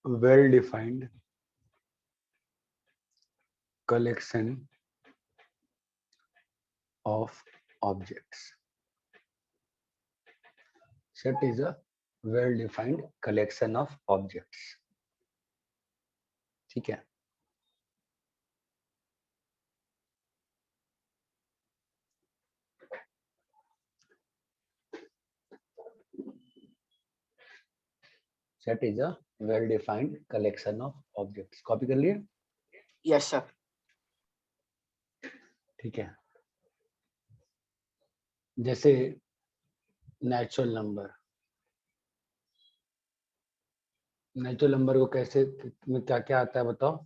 well defined collection of objects. Set is a well defined collection of objects. ठीक है. Set is a well defined collection of objects. Copy कर लिए? Yes sir. ठीक है. जैसे natural number को कैसे में क्या क्या आता है बताओ?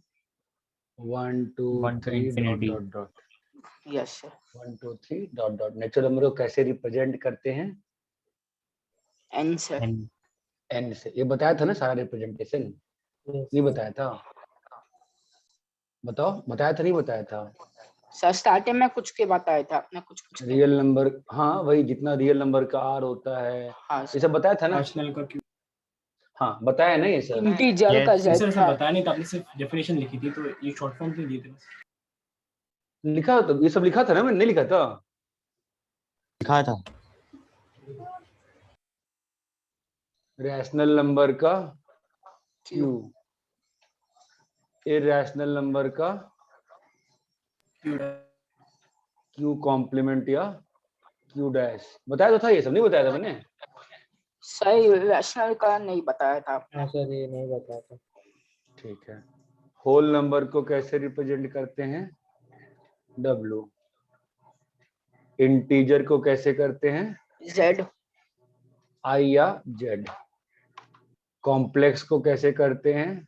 1 2 3 dot dot dot. Yes sir. 1 2 3 dot dot. Natural number को कैसे रिप्रेजेंट करते हैं? N sir. एन से. ये बताया था ना सारा रिप्रेजेंटेशन? नहीं बताया था? बताओ, बताया था नहीं बताया था? सर स्टार्टिंग में कुछ के बताया था आपने, कुछ रियल नंबर, हाँ वही जितना रियल नंबर का आर होता है. हाँ ये सब बताया था ना? रैशनल का क्यों? हाँ बताया ना ये सब. इंटीजर का सर z था. बताया नहीं था, आपने सिर्फ डेफिनेशन लिखी थी, तो ये शॉर्ट फॉर्म तो दिए थे बस. लिखा तो ये सब लिखा था ना, मैंने नहीं लिखा था? लिखा था. रैशनल नंबर का क्यू, इरैशनल नंबर का क्यू कॉम्प्लीमेंट या क्यू डैश. बताया तो था ये सब, नहीं बताया था मैंने? सही रैशनल का नहीं बताया था. हाँ सर ये नहीं बताया था. ठीक है. होल नंबर को कैसे रिप्रेजेंट करते हैं? डब्ल्यू. इंटीजर को कैसे करते हैं? z. आई या जेड. कॉम्प्लेक्स को कैसे करते हैं?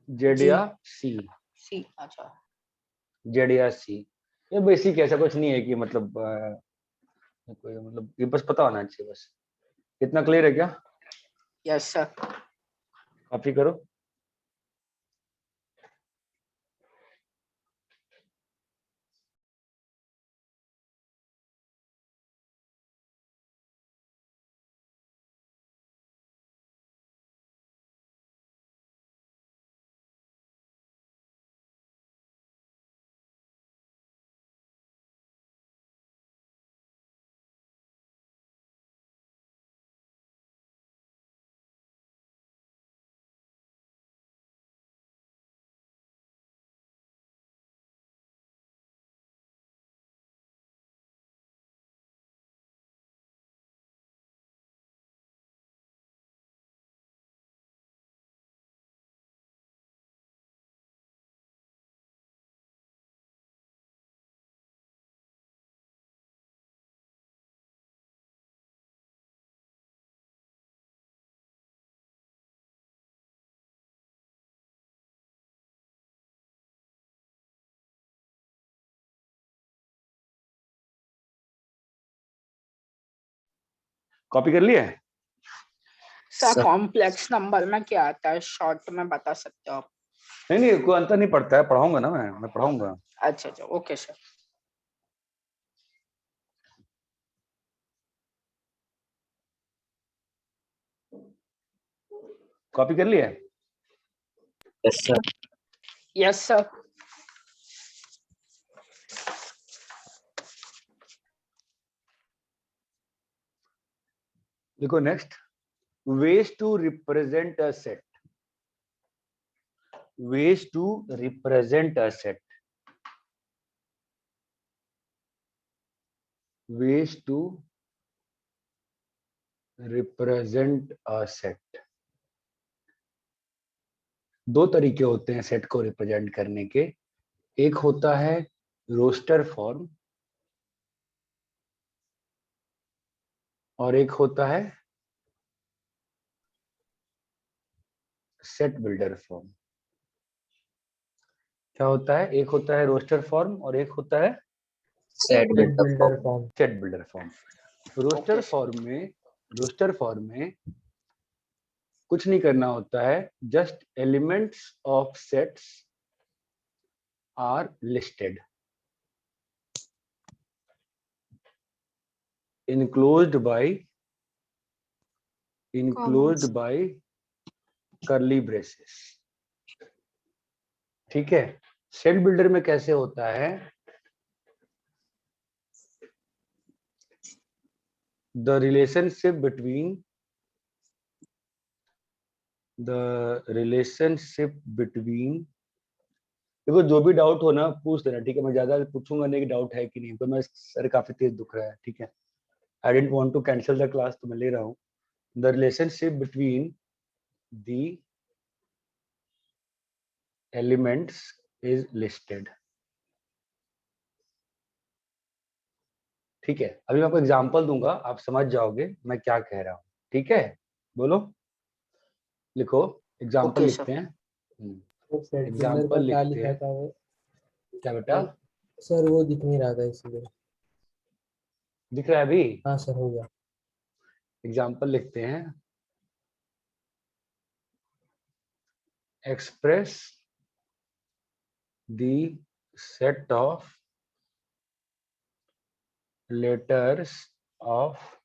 जेड या सी. c. अच्छा. जेड या सी. ये बेसिक ऐसा कुछ नहीं है कि मतलब कोई मतलब ये बस पता होना चाहिए बस. इतना क्लियर है क्या? Yes sir. कॉपी करो. कॉपी कर लिया है? सर कॉम्प्लेक्स नंबर में क्या आता है, शॉर्ट में बता सकते हो आप? नहीं कोई अंतर नहीं पड़ता है. पढ़ाऊंगा ना मैं पढ़ाऊंगा. अच्छा अच्छा ओके सर. कॉपी कर लिया है? Yes sir. Yes sir. देखो next, ways to represent a set. Ways to represent a set. Ways to represent a set. दो तरीके होते हैं सेट को रिप्रेजेंट करने के. एक होता है रोस्टर फॉर्म और एक होता है सेट बिल्डर फॉर्म. क्या होता है? एक होता है रोस्टर फॉर्म और एक होता है set builder form. Set builder form. Roster form में कुछ नहीं करना होता है, just elements of sets are listed, enclosed by curly braces. ठीक है, सेट बिल्डर में कैसे होता है, द रिलेशनशिप बिटवीन, देखो जो भी डाउट हो ना पूछ देना, ठीक है, मैं ज्यादा पूछूंगा नहीं कि डाउट है कि नहीं, तो मैं सर काफी तेज दुख रहा है, ठीक है, I don't want to cancel the class, तो मैं ले रहा हूँ। The relationship between the elements is listed. ठीक है, अभी मैं आपको एग्जांपल दूंगा, आप समझ जाओगे मैं क्या कह रहा हूँ। ठीक है, बोलो, लिखो, एग्जांपल Okay, लिखते sir. हैं। तो सेट बिल्डर एग्जांपल का क्या लिखते लिखा हैं, था वो? क्या बेटा सर वो दिख नहीं रहा था इसलिए। दिख रहा है अभी? हाँ सर हो गया। एग्जांपल लिखते हैं, express the set of letters of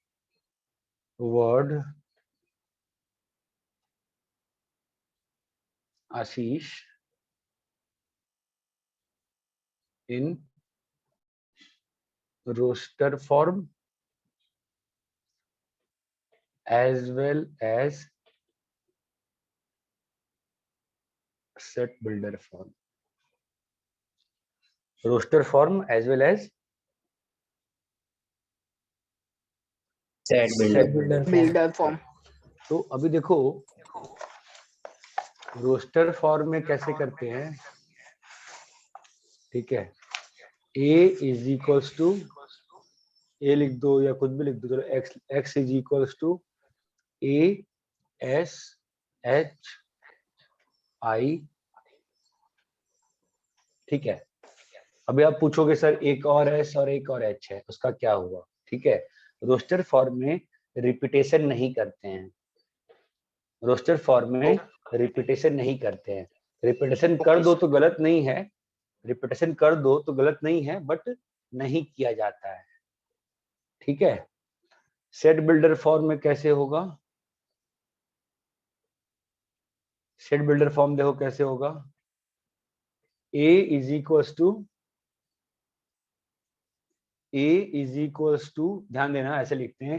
word Ashish in roster form as well as set builder form, roster form as well as set set builder builder form। Builder form. तो अभी देखो रोस्टर फॉर्म में कैसे करते हैं, ठीक है, a is equals to, A लिख दो या कुछ भी लिख दो, चलो x is equals to a s h i। ठीक है, अभी आप पूछोगे सर एक और s और एक और h है, उसका क्या हुआ? ठीक है, रोस्टर फॉर्म में रिपीटेशन नहीं करते हैं, रोस्टर फॉर्म में रिपीटेशन नहीं करते हैं। रिपीटेशन कर दो तो गलत नहीं है, रिपीटेशन कर दो तो गलत नहीं है, बट नहीं किया जाता है। ठीक है, सेट बिल्डर फॉर्म में कैसे होगा, सेट बिल्डर फॉर्म देखो कैसे होगा, a is equals to, a is equals to, ध्यान देना ऐसे लिखते हैं,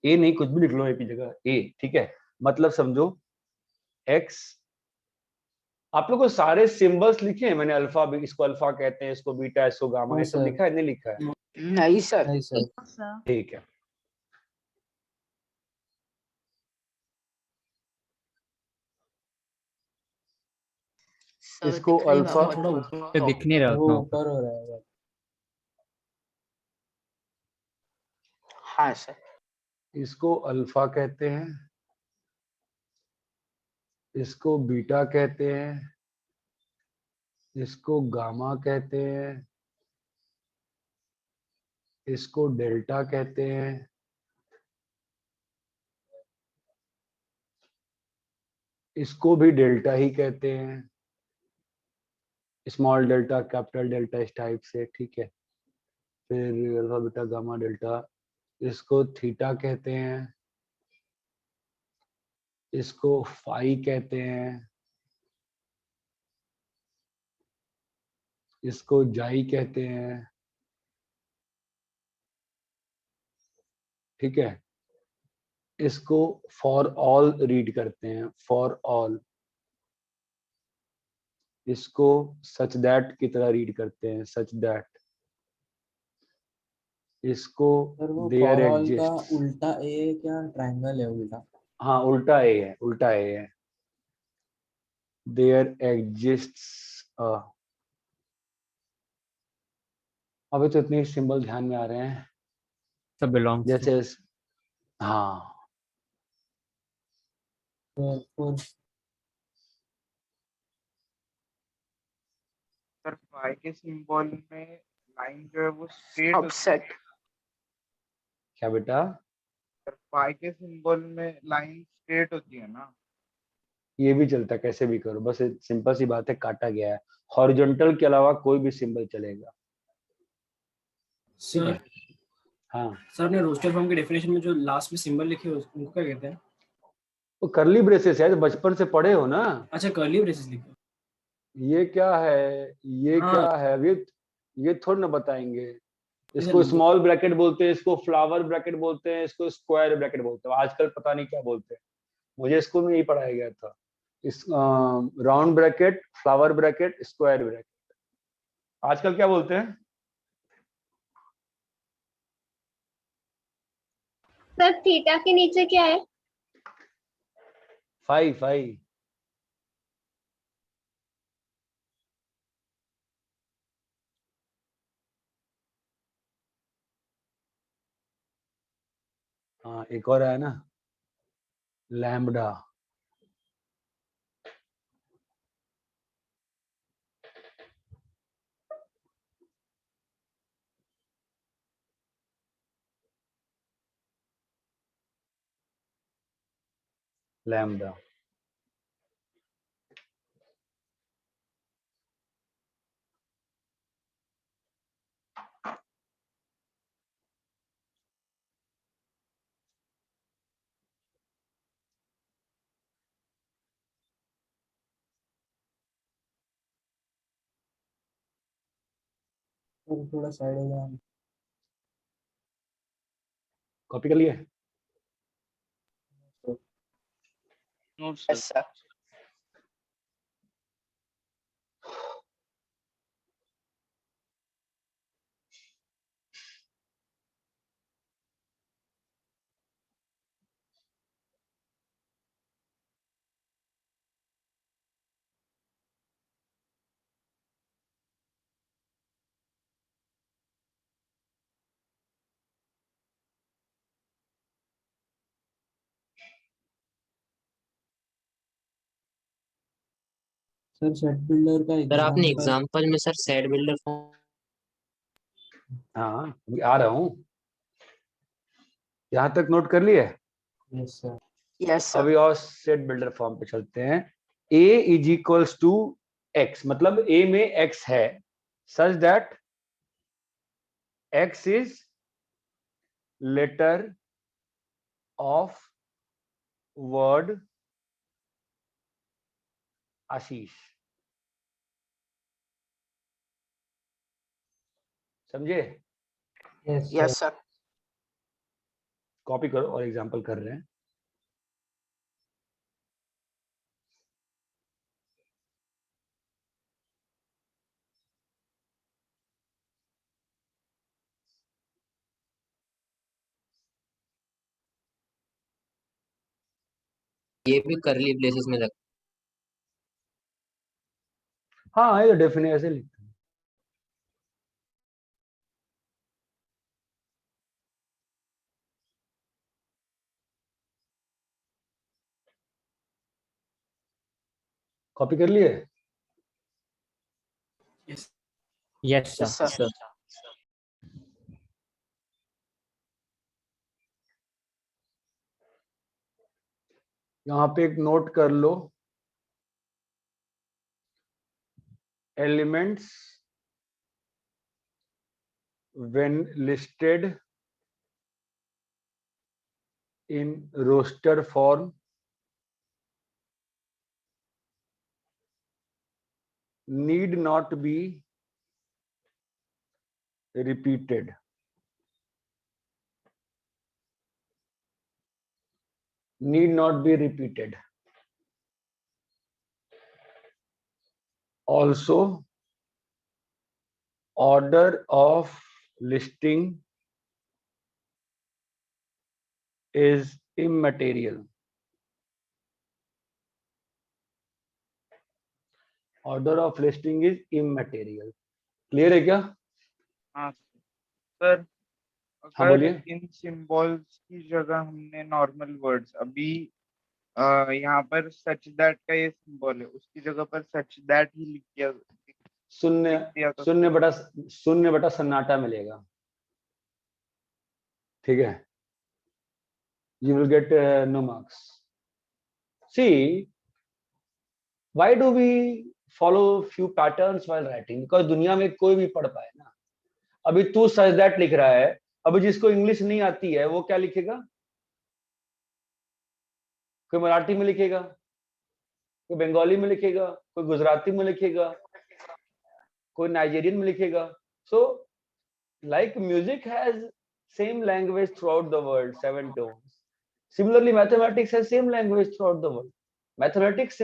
a नहीं कुछ भी लिख लो a की जगह a, ठीक है, मतलब समझो x, आप लोगों को सारे सिंबल्स लिखे हैं मैंने, अल्फा, इसको अल्फा कहते हैं, इसको बीटा, इसको गामा, ये सब सर। लिखा है नहीं लिखा है? नहीं सर. नहीं सर। ठीक है, सर इसको दिख नहीं अल्फा, रहा थोड़ा मुझे. दिख नहीं रहा वो उतना। ऊपर हो रहा है। हाँ सर. इसको अल्फा कहते हैं, इसको बीटा कहते हैं, इसको गामा कहते हैं, इसको डेल्टा कहते हैं, इसको भी डेल्टा ही कहते हैं, स्मॉल डेल्टा, कैपिटल डेल्टा, इस टाइप से। ठीक है, फिर अल्फा बीटा गामा डेल्टा, इसको थीटा कहते हैं, इसको फाई कहते हैं, इसको जाई कहते हैं। ठीक है, इसको फॉर ऑल रीड करते हैं, फॉर ऑल, इसको सच दैट की तरह रीड करते हैं, सच दैट, इसको सर वो देयर फॉर ऑल का एग्जिस्ट, उल्टा ए क्या ट्रायंगल है उल्टा? हाँ उल्टा ए है, उल्टा ए है, देयर एग्जिस्ट्स अभी तो इतने सिंबल ध्यान में आ रहे हैं, सब बिलोंग्स जैसे हाँ फोर सर फाई के सिंबल में लाइन जो है वो स्ट्रेट, Subset. क्या बेटा, सर फाई के सिंबल में लाइन स्ट्रेट होती है ना? ये भी चलता है, कैसे भी करो, बस सिंपल सी बात है, काटा गया है, हॉरिजॉन्टल के अलावा कोई भी सिंबल चलेगा। ठीक है, सर हाँ सर ने रोस्टर फॉर्म के डेफिनेशन में जो लास्ट में सिंबल लिखे हैं उनको क्या कहते हैं? वो करली ब्रेसेस है, तो बचपन से पढ़े हो ना। अच्छा कर्ली ब्रेसेस लिखो। ये क्या है, ये हाँ। क्या है, ये थोड़ा ना बताएंगे। इधर इसको लिख दो। स्मॉल ब्रैकेट बोलते हैं, इसको फ्लावर ब्रैकेट बोलते हैं, इसको स्क्वायर ब्रैकेट बोलते हैं, आजकल पता नहीं क्या बोलते हैं। मुझे स्कूल में यही पढ़ाया गया था, इस round bracket, flower bracket, square bracket. आजकल क्या बोलते हैं? सर थीटा के नीचे क्या है? Phi, phi. हाँ, एक और है ना, लैम्बडा। लैम्बडा। सर थोड़ा साइड हो जाना। कॉपी कर लिए? No sir. Yes sir. Sir set builder का सर आपने एग्जांपल। एग्जांपल में सर सेट बिल्डर फॉर्म। हाँ, अभी आ रहा हूँ, यहाँ तक नोट कर लिए? Yes sir. Yes sir. अभी और सेट बिल्डर फॉर्म पे चलते हैं। a is equals to x, मतलब a में x है, such that x is letter of word Ashish. समझे? Yes yes sir. Sir. Copy करो और एग्जांपल कर रहे हैं। ये भी करली ब्रेसेस में लग। हाँ, ये डेफिनेट ऐसे लिखते हैं। कॉपी कर लिए? Yes. Yes yes sir. Sir यहाँ पे एक नोट कर लो, elements when listed in roster form need not be repeated. Need not be repeated. Also, order of listing is immaterial. Order of listing is immaterial. Clear है क्या? हाँ sir. हाँ, अगर बोलिए। इन सिंबल्स की जगह हमने नॉर्मल वर्ड्स, अभी यहाँ पर सच दैट का ये सिंबल है, उसकी जगह पर सच दैट ही लिख दिया तो शून्य बटा सन्नाटा मिलेगा, ठीक है? You will get no marks. See, why do we follow few patterns while writing? Because दुनिया में कोई भी पढ़ पाए ना। अभी तू सच दैट लिख रहा है, अभी जिसको इंग्लिश नहीं आती है वो क्या लिखेगा? कोई मराठी में लिखेगा, कोई बंगाली में लिखेगा, कोई गुजराती में लिखेगा, कोई नाइजीरियन में लिखेगा. So like music has same language throughout the world, 7 tones. Similarly, mathematics has same language throughout the world. Mathematics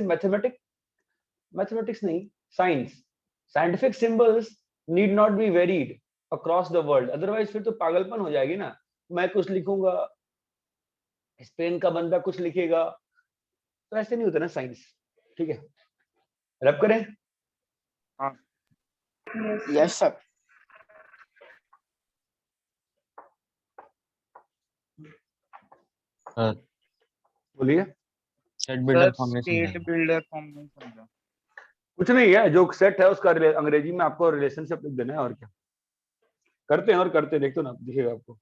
नहीं, scientific symbols need not be varied across the world. Otherwise फिर तो पागलपन हो जाएगी ना. मैं कुछ लिखूंगा, स्पेन का बंदा कुछ लिखेगा, तो ऐसे नहीं होता ना साइंस. ठीक है, रैप करें. Yes sir. बोलिए. सेट बिल्डर सर फॉर्म में स्टेट समझाइए। बिल्डर फॉर्म में समझा. कुछ नहीं है, जो सेट है उसका अंग्रेजी में आपको रिलेशनशिप लिख देना है, और क्या करते हैं. और करते हैं, देखो ना, दिखेगा आपको.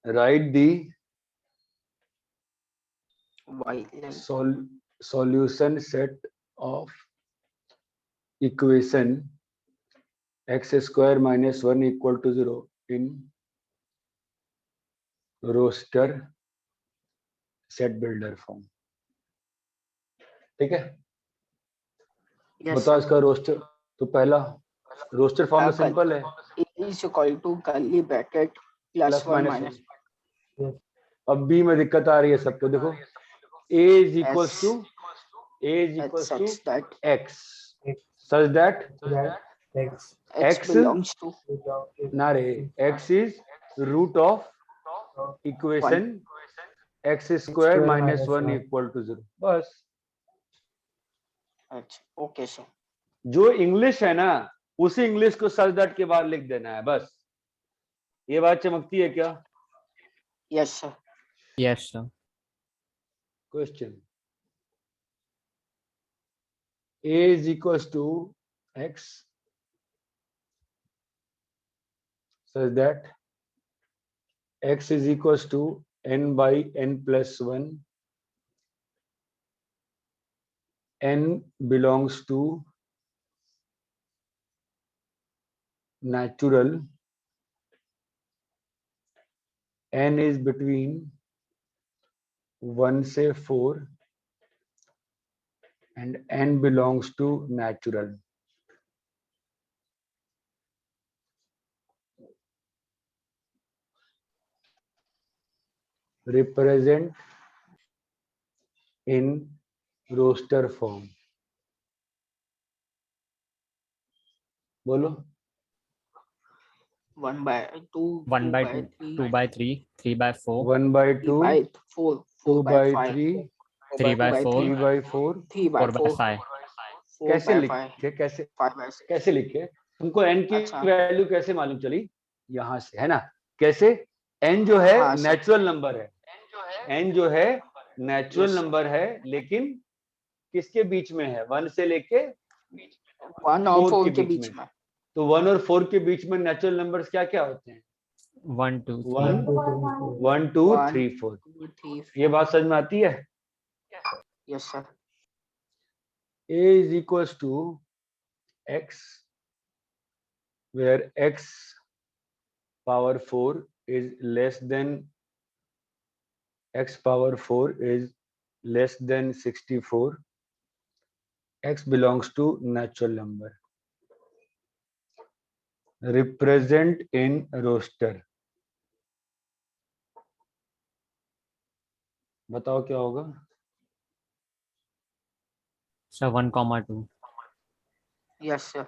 Right the solution set of equation x square minus 1 equal to 0 in roster set builder form. ठीक है, यस बताओ इसका रोस्टर. तो पहला रोस्टर फॉर्म में सिंपल है, is equal to curly bracket plus +1 minus. Minus. अब बी में दिक्कत आ रही है सबको. देखो a is equals to such that x such that X x belongs to ना रे, x is root of equation x square minus 1 equal to 0. बस. अच्छा ओके सर. जो इंग्लिश है ना, उसी इंग्लिश को such that के बाद लिख देना है बस. ये बात चमकती है क्या? Yes sir. Yes, sir. Question. A is equals to x such that x is equals to n by n plus 1. N belongs to natural. N is between 1 से 4 and n belongs to natural. Represent in roster form. बोलो. 1 by 2 1 by 2, 3 2 by 3, 3 by 4, 1 by 2, 3 by 4 2 4 by by 5 3, 3 by 4, 3 by 4. 3 by 4 by 4 5. 4 कैसे by 5 लिखे? कैसे 5 by 6. कैसे लिखे? तुमको n की अच्छा. वैल्यू कैसे मालूम चली? यहाँ से, है ना. कैसे? n जो है हाँ, सर. नेचुरल नंबर है. n जो है नेचुरल Yes, sir. नंबर है, लेकिन किसके बीच में है? 1 से लेके 1 और 4 के बीच में. तो 1 और 4 के बीच में नेचुरल नंबर्स क्या क्या होते हैं? 1, 2, 3. 1 2 3 4. 2 3 ये बात समझ में आती है? Yes sir. A is equals to x, where x power 4 is less than x power 4 is less than 64. X belongs to natural number. Represent in roster. बताओ क्या होगा? So 1, 2. Yes sir.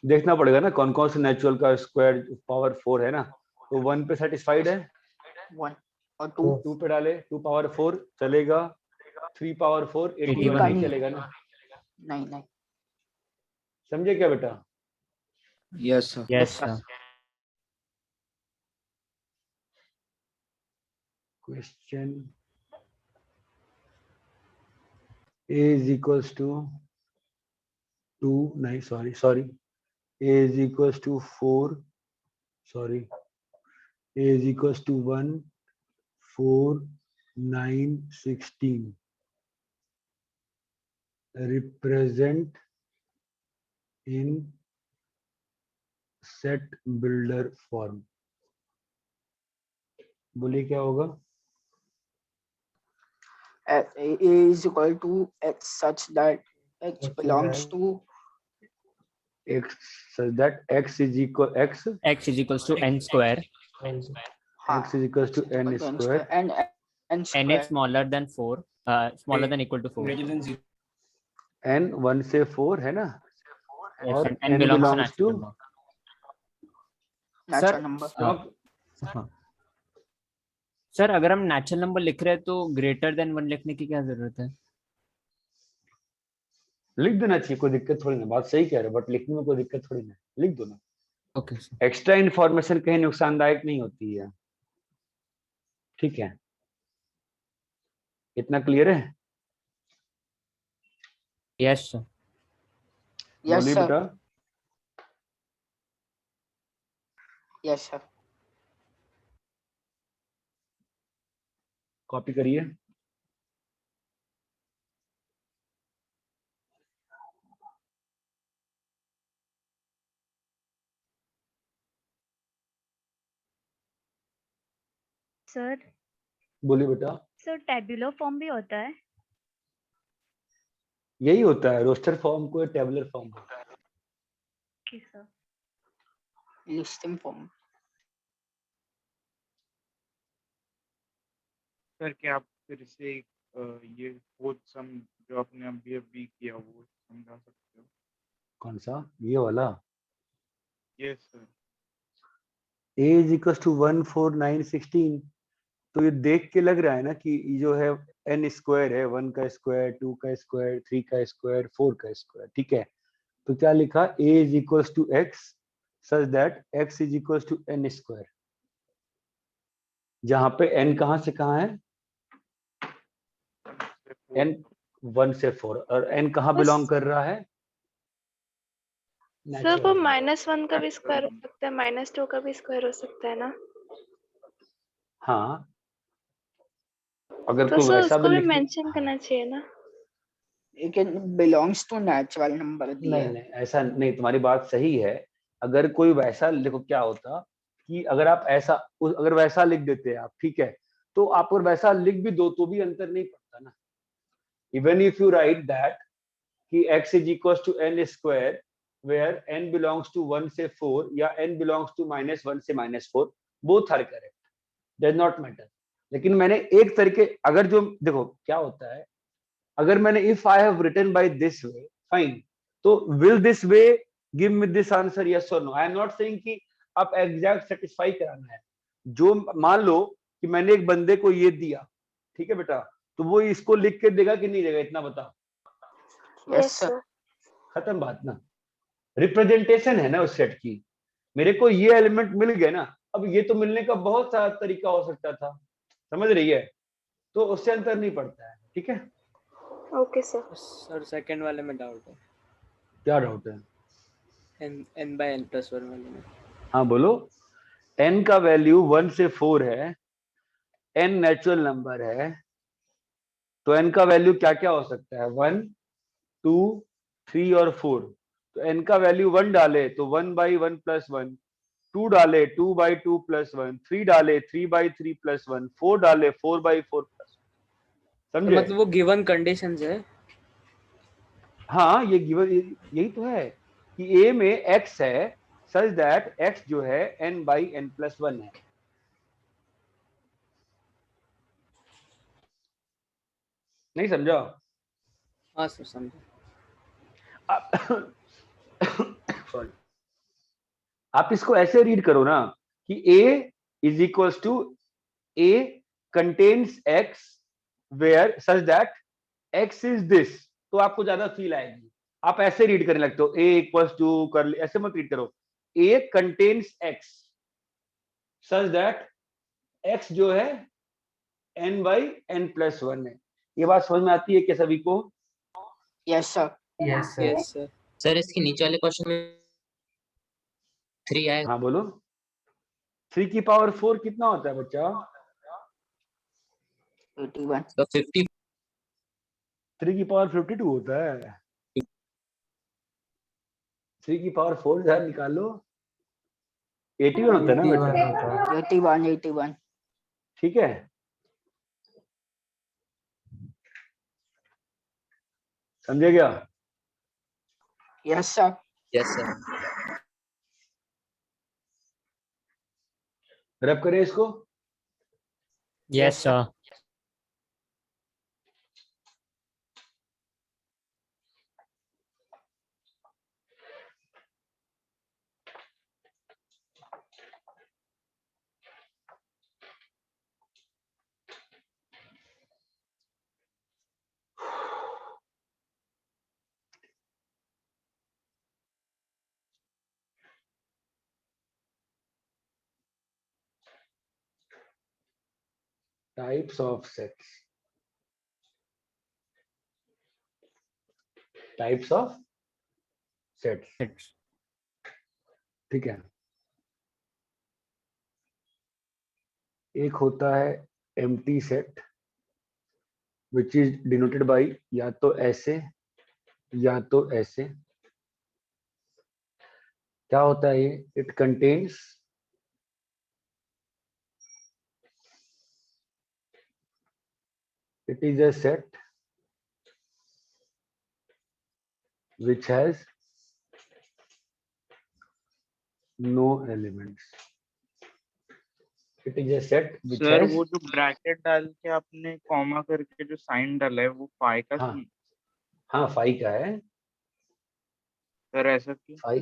देखना पड़ेगा ना कौन कौन से नेचुरल का स्क्वायर पावर 4 है ना. तो 1 पे सेटिस्फाइड है, 1 और 2 2 पे डाले, 2 पावर 4 चलेगा, 3 पावर 4 81 नहीं चलेगा ना. नहीं. समझे क्या बेटा? Yes sir. Yes, sir. Question. A is equals to 2, नहीं sorry. A is equals to 4, sorry. A is equals to 1, 4, 9, 16. Represent in set builder form. बोलिए क्या होगा? A is equal to x such that h belongs to x such that x is equal x x is equals to n square, हाँ, x is equals to n equal to n square and n n square is smaller than 4, smaller than equal to 4. greater than 0. n 1 से 4 है ना, Yes, और and n n belongs to belongs natural to number. natural Sir, number. हाँ sir, अगर हम natural number लिख रहे हैं तो ग्रेटर देन 1 लिखने की क्या जरूरत है? लिख देना चाहिए, कोई दिक्कत थोड़ी ना, बात सही कह रहे हो, बट लिखने में कोई दिक्कत थोड़ी ना, लिख दो ना। Okay sir. एक्स्ट्रा इन्फॉर्मेशन कहीं नुकसानदायक नहीं होती है, ठीक है, इतना क्लियर है? Yes sir. Yes बोलिए sir. बेटा। Yes sir. कॉपी करिए। सर बोलिए बेटा। सर टेबुलर फॉर्म भी होता है? यही होता है, रोस्टर फॉर्म को टेबुलर फॉर्म होता है। Okay sir. Listing form. Sir क्या आप फिर से ये फोर्थ सम जो आपने अभी अभी किया वो समझा सकते हो? कौन सा? ये वाला yes sir. a is equals to 1 4 9 16, तो ये देख के लग रहा है ना कि ये जो है n स्क्वायर है, 1 का स्क्वायर, 2 का स्क्वायर, 3 का स्क्वायर, 4 का स्क्वायर, ठीक है। तो क्या लिखा? a is equals to x such that x is equals to n square, जहां पे n कहां से कहां है? n 1 से 4, और n कहां बिलोंग कर रहा है? सर वो -1 का भी स्क्वायर हो सकता है, -2 का भी स्क्वायर हो सकता है ना? हाँ, अगर तो कोई सर वैसा उसको भी भी लिख, मेंशन करना चाहिए ना? It belongs to natural number दिया नहीं है। नहीं ऐसा नहीं, तुम्हारी बात सही है। अगर कोई वैसा, देखो क्या होता कि अगर आप ऐसा, अगर वैसा लिख देते आप, ठीक है, तो आप अगर वैसा लिख भी दो तो भी अंतर नहीं पड़ता ना। Even if you right that कि x is equals to n square where n belongs to 1 से 4 या n belongs to -1 से -4, both are correct, does not matter। लेकिन मैंने एक तरीके, अगर जो देखो क्या होता है, अगर मैंने if I have written by this way, fine, तो will this way give me this answer, yes or no? I am not saying कि आप एग्जैक्ट सेटिस्फाई कराना है। जो मान लो कि मैंने एक बंदे को ये दिया, ठीक है बेटा, तो वो इसको लिख के देगा कि नहीं देगा, इतना बताओ। Yes sir. खत्म बात ना, रिप्रेजेंटेशन है ना उस सेट की। मेरे को ये एलिमेंट मिल गए ना, अब ये तो मिलने का बहुत सारा तरीका हो सकता था, समझ रही है? तो उससे अंतर नहीं पड़ता है, ठीक है। Okay sir. सर सेकंड वाले में डाउट है। क्या डाउट है? n by n plus 1 वाले में। हाँ बोलो। n का वैल्यू 1 से 4 है, n नेचुरल नंबर है, तो n का वैल्यू क्या क्या हो सकता है? 1 2 3 और 4। तो n का वैल्यू 1 डाले तो 1 by 1 plus 1, 2 डाले 2 by 2 plus 1, 3 डाले 3 by 3 plus 1, 4 डाले 4 by 4 plus 1। तो समझे? मतलब वो गिवन कंडीशंस है। हाँ, ये गिवन, यही तो है कि a में x है such that x जो है n by n plus 1 है। नहीं समझा? हाँ सर समझा। सॉरी, आप इसको ऐसे रीड करो ना कि a is equals to a contains x where such that x is this, तो आपको ज्यादा फील आएगी। आप ऐसे रीड करने लगते हो a equals to कर, ऐसे मत रीड करो, a contains x such that x जो है n by n plus 1 है। ये बात समझ में आती है क्या सभी को? Yes sir. Yes sir. Sir इसके नीचे वाले क्वेश्चन में 3 आएगा। हाँ बोलो। 3 की पावर 4 कितना होता है बच्चा? 81. तो 50 3 की पावर 52 होता है। 3 की पावर 4 जरा निकालो, 81 होता है ना बेटा? 81. ठीक है, समझे क्या? Yes sir. Yes sir. Wrap करें इसको। Yes sir. Types of sets, types of sets, ठीक है। एक होता है empty set which is denoted by या तो ऐसे या तो ऐसे। क्या होता है ये? It contains it is a set which has no elements. It is a set which sir has, वो जो ब्रैकेट डाल के आपने कॉमा करके जो साइन डाला है वो फाई का हाँ साइन? हाँ फाई का है। सर ऐसा क्यों? फाई,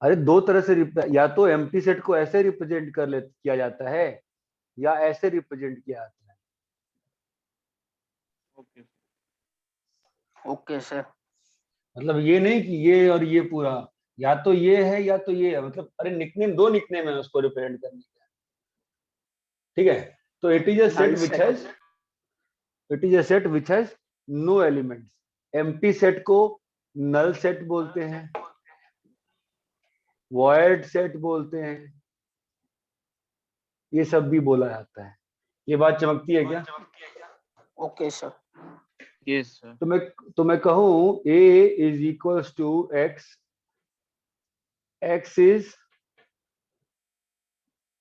अरे दो तरह से या तो एम्प्टी सेट को ऐसे रिप्रेजेंट किया जाता है या ऐसे रिप्रेजेंट किया जाता है। Okay okay sir. मतलब ये नहीं कि ये और ये पूरा, या तो ये है या तो ये है, मतलब अरे निकनेम, दो निकनेम है उसको रिप्रेजेंट करने का, ठीक है। तो it is a set which has, it is a set which has no elements. Empty set को नल सेट बोलते हैं, वॉइड सेट बोलते हैं, ये सब भी बोला जाता है। ये बात चमकती है क्या? Okay sir. Yes sir. तो मैं कहूं a is equals to x, x is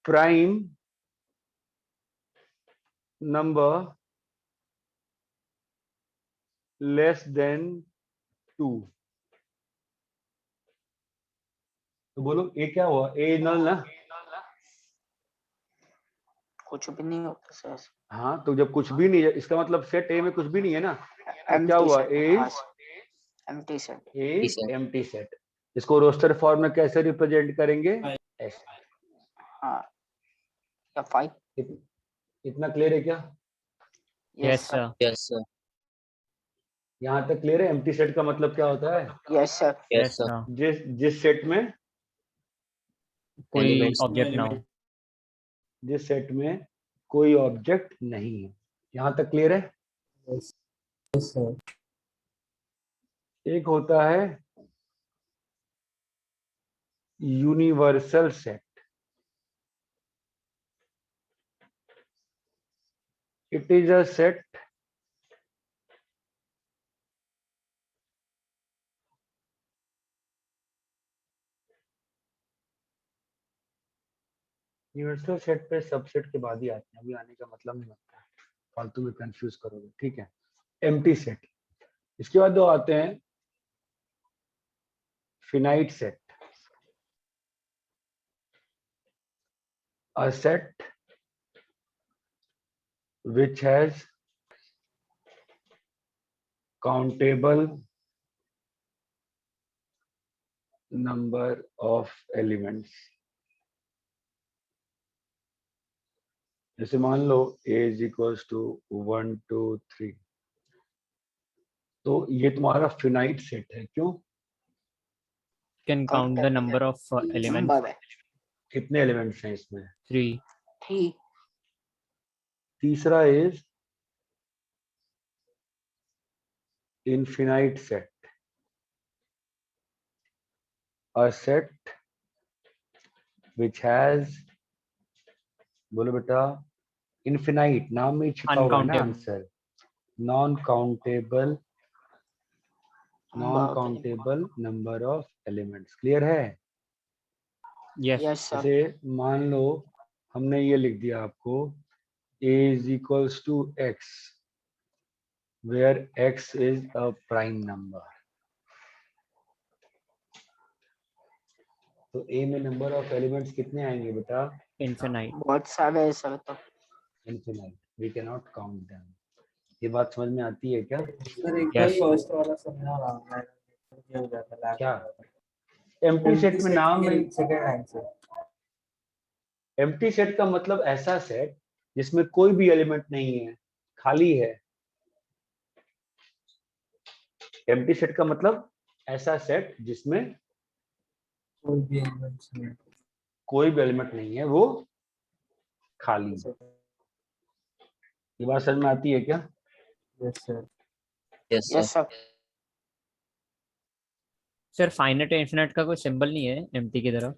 prime number less than 2। तो बोलो a क्या हुआ? a नल ना? कुछ भी नहीं होता सर। हाँ, तो जब कुछ भी नहीं है इसका मतलब सेट a में कुछ भी नहीं है ना, तो क्या हुआ? a is empty set. Empty set. इसको रोस्टर फॉर्म में कैसे रिप्रेजेंट करेंगे? ऐसे। हाँ या फाइव। इतना क्लियर है क्या? Yes sir. Yes sir. यहाँ तक क्लियर है? एम्प्टी सेट का मतलब क्या होता है? Yes sir. Yes sir. जिस सेट में कोई Elements, ऑब्जेक्ट ना हो। जिस सेट में कोई ऑब्जेक्ट नहीं है। यहाँ तक क्लियर है? Yes sir. एक होता है universal set, it is a set universal set पे सबसेट के बाद ही आते हैं, अभी आने का मतलब नहीं होता है, फालतू में कंफ्यूज करोगे, ठीक है। एम्प्टी सेट, इसके बाद दो आते हैं finite set, a set which has countable number of elements। जैसे मान लो a is equals to 1 2 3, तो ये तुम्हारा फिनाइट सेट है। क्यों? Can count the number of elements. Number है कितने एलिमेंट्स हैं इसमें? 3। 3। तीसरा is infinite set, a set which has, बोलो बेटा, infinite, नाम में ही छिपा हुआ है ना Uncountable. Answer, non countable number of elements. Clear है? यस। Yes sir. जैसे मान लो हमने ये लिख दिया आपको a is equals to x where x is a prime number. तो a में नंबर ऑफ एलिमेंट्स कितने आएंगे बेटा? इनफिनाइट। बहुत सारे है सर। तो infinite, we can not count them. ये बात समझ में आती है क्या? सर एक Yes. बार फर्स्ट वाला समझा रहा हूँ मैं, ये हो जाता है क्या? एम्प्टी सेट में नाम नहीं। Second answer. एम्प्टी सेट का मतलब ऐसा सेट जिसमें कोई भी एलिमेंट नहीं है, खाली है। एम्प्टी सेट का मतलब ऐसा सेट जिसमें कोई भी एलिमेंट्स नहीं। कोई भी एलिमेंट नहीं है, वो खाली है। ये बात समझ में आती है क्या? Yes sir. Yes yes sir. Sir. Sir finite और इनफिनाइट का कोई सिंबल नहीं है एम्प्टी की तरफ?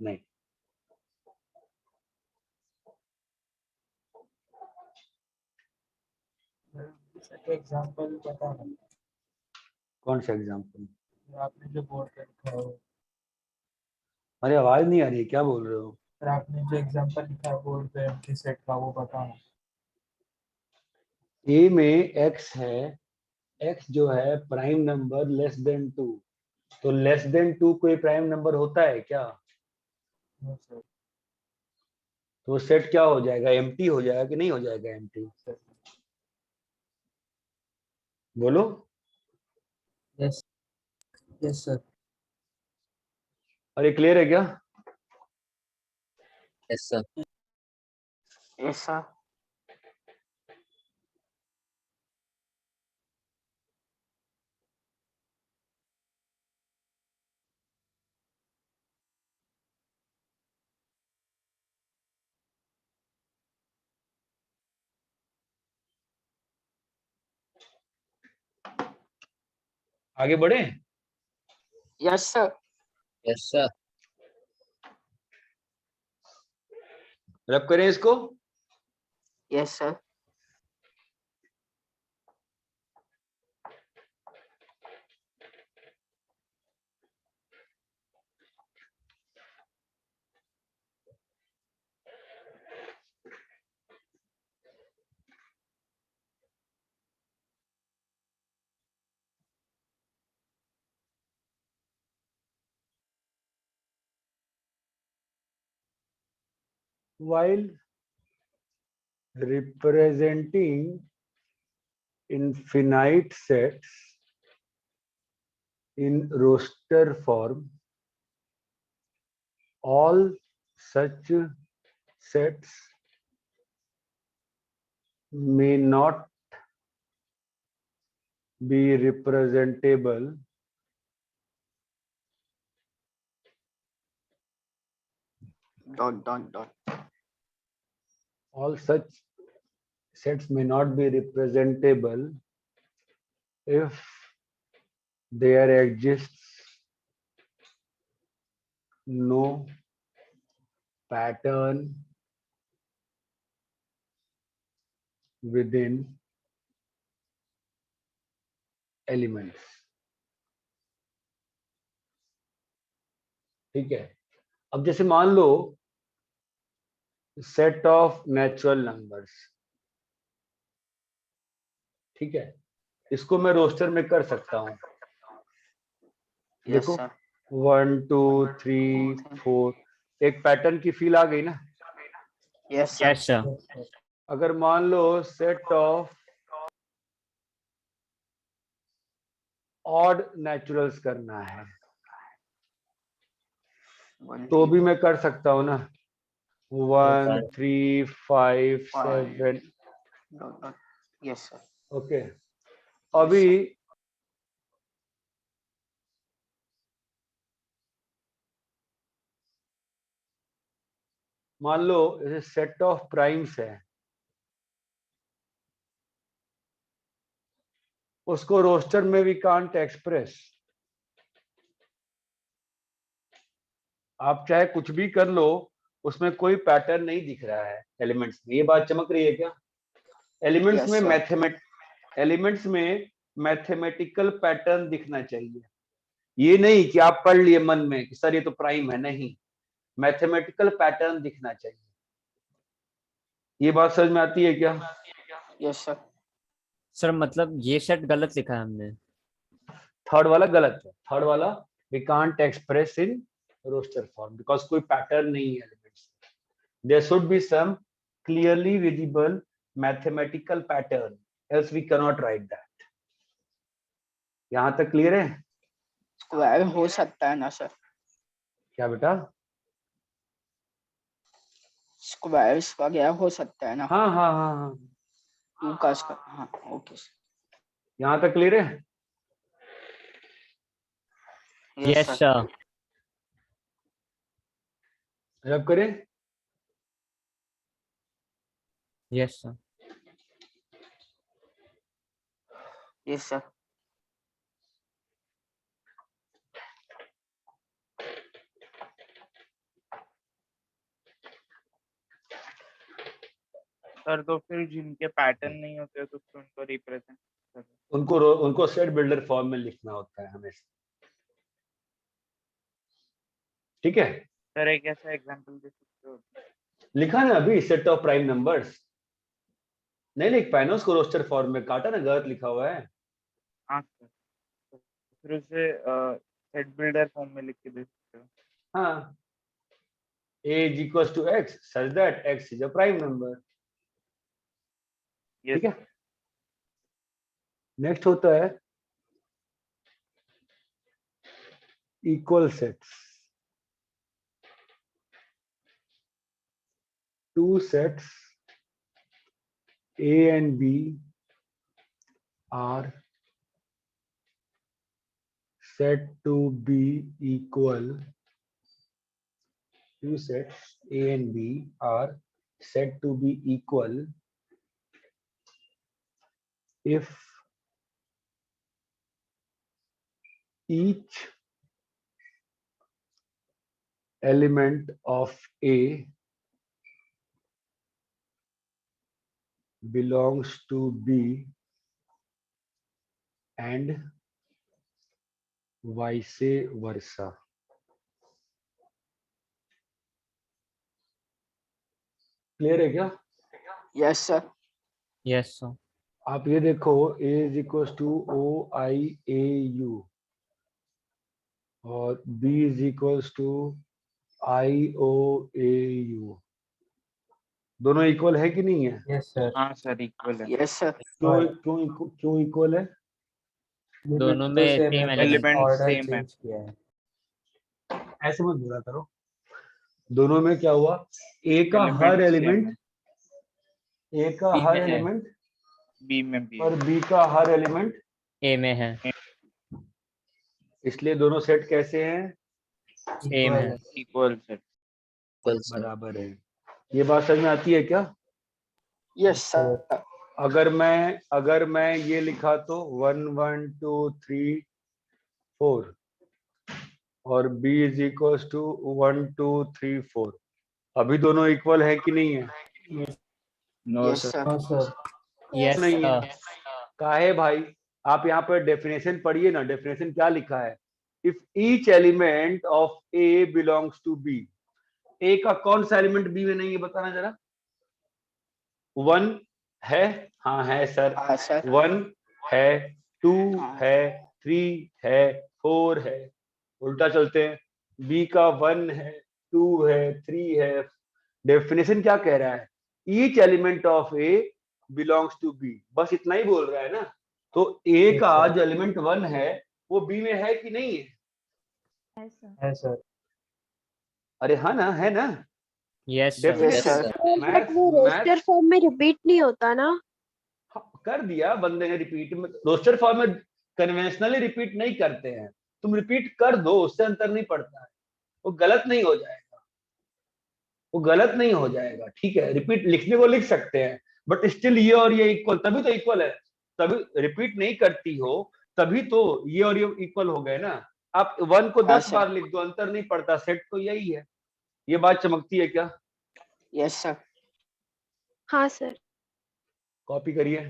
नहीं। सर एग्जांपल बताना। कौन सा एग्जांपल? आपने जो बोर्ड पे लिखा है वो। अरे आवाज नहीं आ रही है, क्या बोल रहे हो? सर आपने जो एग्जांपल लिखा है बोर्ड पे एम्प्टी सेट का वो बताना। ए में x है, x जो है प्राइम नंबर लेस देन 2, तो लेस देन 2 कोई प्राइम नंबर होता है क्या? No sir. तो सेट क्या हो जाएगा? एम्प्टी हो जाएगा कि नहीं हो जाएगा एम्प्टी? बोलो। Yes yes sir. अरे क्लियर है क्या? Yes sir. Yes sir. आगे बढ़े? Yes sir. Yes sir. रब करें इसको। Yes sir. While representing infinite sets in roster form, all such sets may not be representable dot. all such sets may not be representable if there exists no pattern within elements. ठीक है। अब जैसे मान लो set of natural numbers, ठीक है, इसको मैं roster में कर सकता हूँ। देखो 1 2 3 4, एक पैटर्न की फील आ गई ना? Yes yes sir. अगर मान लो सेट ऑफ ऑड नेचुरल्स करना है तो भी मैं कर सकता हूँ ना, 1 3 5 7। Yes sir. ओके, अभी मान लो जैसे सेट ऑफ प्राइम्स है, उसको रोस्टर में वी कांट एक्सप्रेस। आप चाहे कुछ भी कर लो, उसमें कोई पैटर्न नहीं दिख रहा है एलिमेंट्स में। ये बात चमक रही है क्या? एलिमेंट्स में एलिमेंट्स में मैथमेटिकल पैटर्न दिखना चाहिए। ये नहीं कि आप पढ़ लिए मन में कि सर ये तो प्राइम है, नहीं, मैथमेटिकल पैटर्न दिखना चाहिए। ये बात समझ में आती है क्या? Yes sir. सर मतलब ये सेट गलत लिखा है हमने। थर्ड वाला गलत है। थर्ड वाला we can't express in roster form because कोई पैटर्न नहीं है elements. There should be some clearly visible mathematical pattern else we can not write that. यहां तक क्लियर है? स्क्वायर हो सकता है ना सर? क्या बेटा? स्क्वायर वगैरह हो सकता है ना? हाँ हाँ हाँ हाँ, 2 का स्क्वायर। हाँ ओके सर। यहां तक क्लियर है? Yes sir. रब करें? Yes sir. Yes sir. Sir तो फिर जिनके पैटर्न नहीं होते तो फिर उनको रिप्रेजेंट उनको सेट बिल्डर फॉर्म में लिखना होता है हमेशा। ठीक है, सर एक ऐसा एग्जांपल दे सकते हो? लिखा ना अभी सेट ऑफ प्राइम नंबर्स। नहीं लिख पाए ना उसको रोस्टर फॉर्म में, काटा ना, गलत लिखा हुआ है। हाँ सर, तो फिर उसे सेट बिल्डर फॉर्म में लिख के दे सकते हो। हाँ, a is equals to x such that x is a prime number। Yes ठीक है, नेक्स्ट होता है equal sets. Two sets a and b are said to be equal. Two sets a and b are said to be equal if each element of A belongs to B and vice versa। Clear है क्या? Yes sir. Yes sir. आप ये देखो A is equals to OIAU और B is equals to IOAU। दोनों equal है कि नहीं है? Yes sir. हाँ सर इक्वल है। Yes sir. क्यों इक्वल है? दोनों में same element. Element order same है। चेंज किया है। ऐसे मत बोला करो। दोनों में क्या हुआ? A का हर Element same एलिमेंट है। A का B हर में है। एलिमेंट बी में भी और B का हर एलिमेंट ए में है। इसलिए दोनों सेट कैसे हैं? सेम है। Equal set. बराबर है। ये बात समझ में आती है क्या? Yes sir. अगर मैं ये लिखा तो 1 1 2 3 4 और B इज इक्वल टू 1 2 3 4, अभी दोनों इक्वल है कि नहीं है? No yes sir. सर। हाँ सर। यस नहीं है। सर। काहे भाई? आप यहाँ पर डेफिनेशन पढ़िए ना, डेफिनेशन क्या लिखा है? If each element of A belongs to B. A का कौन सा एलिमेंट बी में नहीं है बताना जरा। 1 है? हाँ है सर। हाँ सर। 1 है, 2 हाँ। है, 3 है, 4 है। उल्टा चलते हैं, बी का 1 है, 2 है, 3 है। डेफिनेशन क्या कह रहा है? Each element of A belongs to B, बस इतना ही बोल रहा है ना। तो ए का जो एलिमेंट 1 है वो बी में है कि नहीं है? है सर। अरे हाँ ना, है ना? Yes sir. Yes sir. But वो रोस्टर फॉर्म में रिपीट नहीं होता ना? कर दिया बंदे ने रिपीट में। रोस्टर फॉर्म में कन्वेंशनली रिपीट नहीं करते हैं, तुम रिपीट कर दो, उससे अंतर नहीं पड़ता है। वो गलत नहीं हो जाएगा, वो गलत नहीं हो जाएगा। ठीक है, रिपीट लिखने को लिख सकते हैं बट स्टिल ये और ये इक्वल, तभी तो इक्वल है। तभी रिपीट नहीं करती हो, तभी तो ये और ये इक्वल हो गए ना। आप 1 को 10 बार लिख दो, अंतर नहीं पड़ता, सेट तो यही है। ये बात चमकती है क्या? Yes sir. हाँ सर। कॉपी करिए।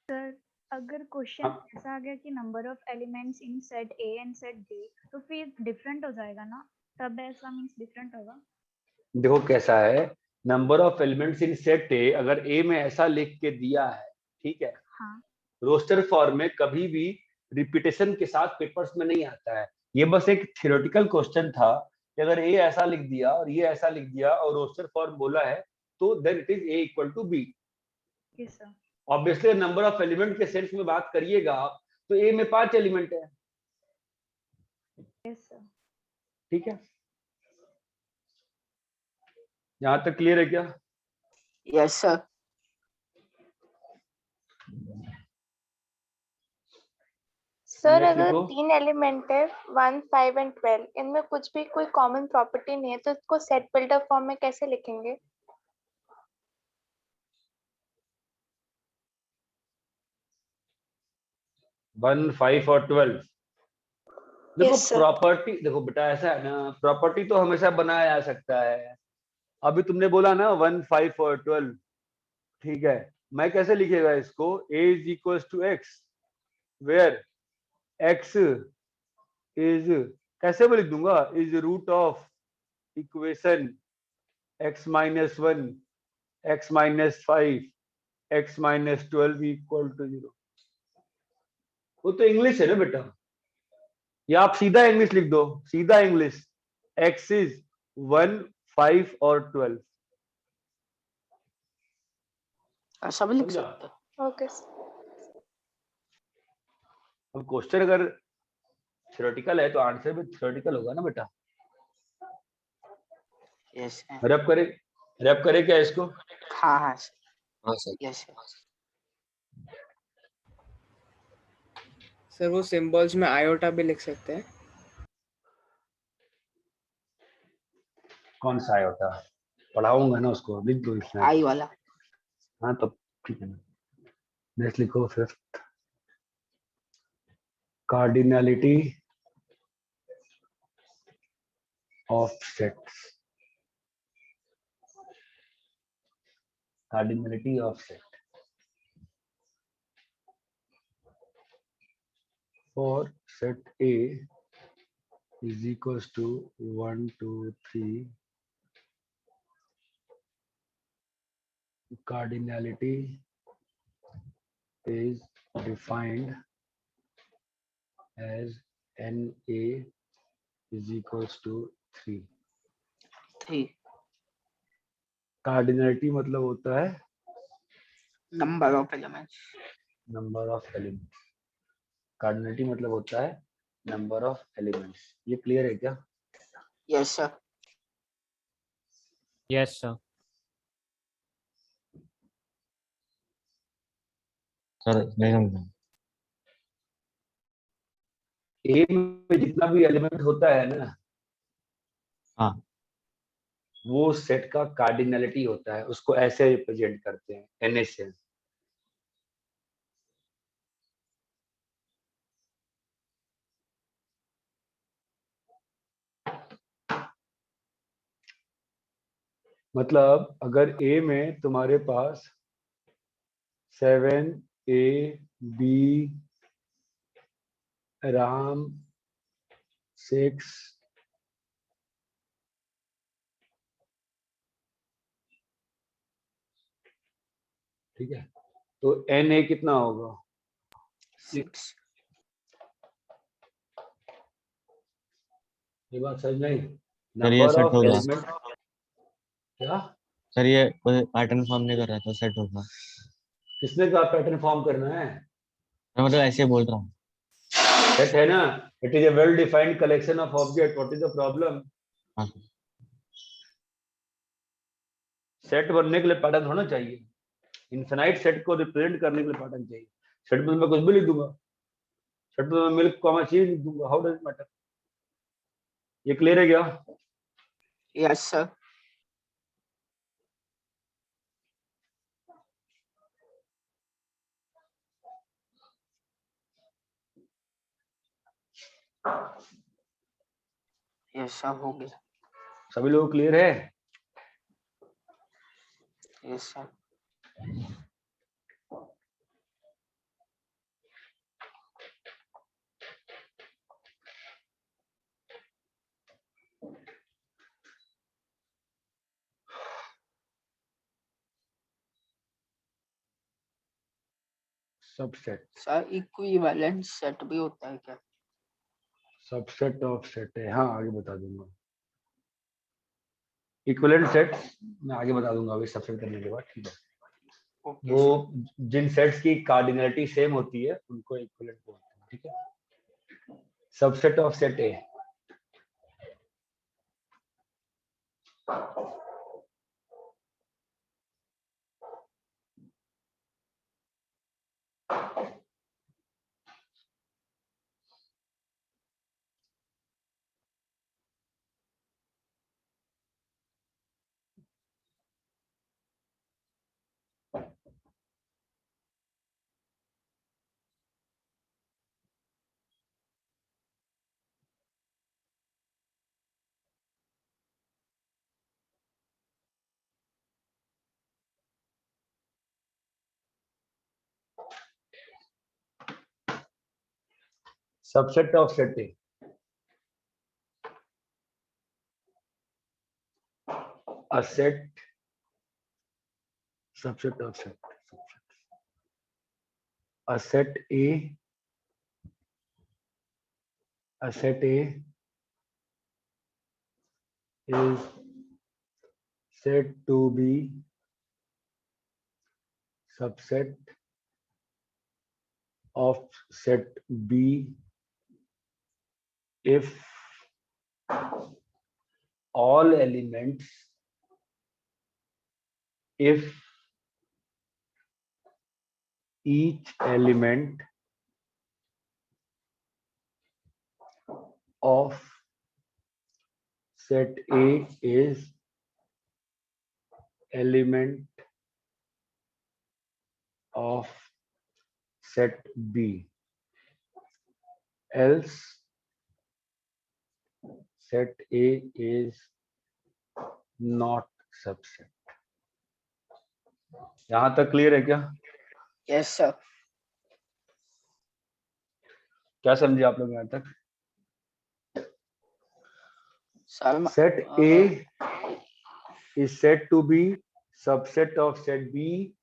सर अगर क्वेश्चन हाँ। ऐसा आ गया कि number of elements in set A and set B, तो फिर डिफरेंट हो जाएगा ना, तब ऐसा मींस डिफरेंट होगा। देखो कैसा है, number of elements in set ए अगर ए में ऐसा लिख के दिया है, ठीक है, हाँ रोस्टर फॉर्म में कभी भी रिपीटेशन के साथ पेपर्स में नहीं आता है। ये बस एक थ्योरेटिकल क्वेश्चन था कि अगर ए ऐसा लिख दिया और ये ऐसा लिख दिया और रोस्टर फॉर्म बोला है तो then it is A equal to B. Yes sir. Obviously number of element के सेंस में बात करिएगा आप तो ए में 5 एलिमेंट है। Yes sir. ठीक है, यहां तक क्लियर है क्या? Yes sir. सर Next अगर लिखो। 3 एलिमेंट है 1, 5 एंड 12, इनमें कुछ भी कोई कॉमन प्रॉपर्टी नहीं है, तो इसको सेट बिल्डर फॉर्म में कैसे लिखेंगे? 1, 5 और 12। देखो Yes, sir. प्रॉपर्टी, देखो बेटा ऐसा है ना, प्रॉपर्टी तो हमेशा बनाया जा सकता है। अभी तुमने बोला ना 1, 5 और 12, ठीक है, मैं कैसे लिखेगा इसको, a is equal to x where x is, कैसे मैं लिख दूंगा, is root of equation x minus 1 x minus 5 x minus 12 equal to 0। वो तो इंग्लिश है ना बेटा, या आप सीधा इंग्लिश लिख दो, सीधा इंग्लिश, x इज 1, 5 और 12। ऐसा भी लिख समझा? सकते हैं। ओके। अब क्वेश्चन अगर थ्योरेटिकल है तो आंसर भी थ्योरेटिकल होगा ना बेटा। यस रैप करे क्या इसको? हाँ हाँ हाँ सर। यस सर वो सिंबल्स में आयोटा भी लिख सकते हैं। कौन सा आया होता, पढ़ाऊंगा ना उसको, लिख दो इसमें। आई वाला। हाँ तो ठीक है ना, नेक्स्ट लिखो। Fifth, cardinality of sets. Cardinality of set for set A is equals to 1, 2, 3. Cardinality is defined as NA is equals to 3. 3 cardinality मतलब होता है number of elements. Number of elements. Cardinality मतलब होता है नंबर ऑफ एलिमेंट्स। ये clear है क्या? Yes sir. Yes sir. Sir नहीं समझा। ए में जितना भी एलिमेंट होता है ना, हाँ वो सेट का कार्डिनलिटी होता है, उसको ऐसे रिप्रेजेंट करते हैं एन से। मतलब अगर ए में तुम्हारे पास 7 A B राम 6 ठीक है, तो NA कितना होगा? 6। ये बात समझ नहीं? सर ये नंबर सेट ऑफ होगा। एलिमेंट क्या? सर ये पैटर्न फॉर्म नहीं कर रहा था, सेट होगा। किसने कहा पैटर्न फॉर्म करना है? मैं मतलब ऐसे बोल रहा हूँ। सेट है ना, it is a well defined collection of object, what is the problem? हाँ सेट बनने के लिए पैटर्न होना चाहिए, इनफिनाइट सेट को रिप्रेजेंट करने के लिए पैटर्न चाहिए। सेट में मैं कुछ भी लिख दूंगा, सेट में मैं मिल्क कॉमा ची लिख दूंगा, हाउ डज इट मैटर? ये क्लियर है क्या? Yes sir. यस सर हो गया। सभी लोग क्लियर है? Yes sir. Subset sir equivalent set भी होता है क्या? सबसेट ऑफ सेट है, हाँ आगे बता दूंगा। इक्विवेलेंट सेट मैं आगे बता दूंगा अभी सबसेट करने के बाद, ठीक है। ओके वो जिन सेट्स की कार्डिनलिटी सेम होती है उनको इक्विवेलेंट बोलते हैं, ठीक है। Subset of set A, subset of set A, a set subset of set, a set A, a set A is said to be subset of set B if all elements, if each element of set A is element of set B, else set A is not subset. यहां तक clear है क्या? Yes sir. क्या समझे आप लोग यहां तक? Sir Set A is said to be subset of set B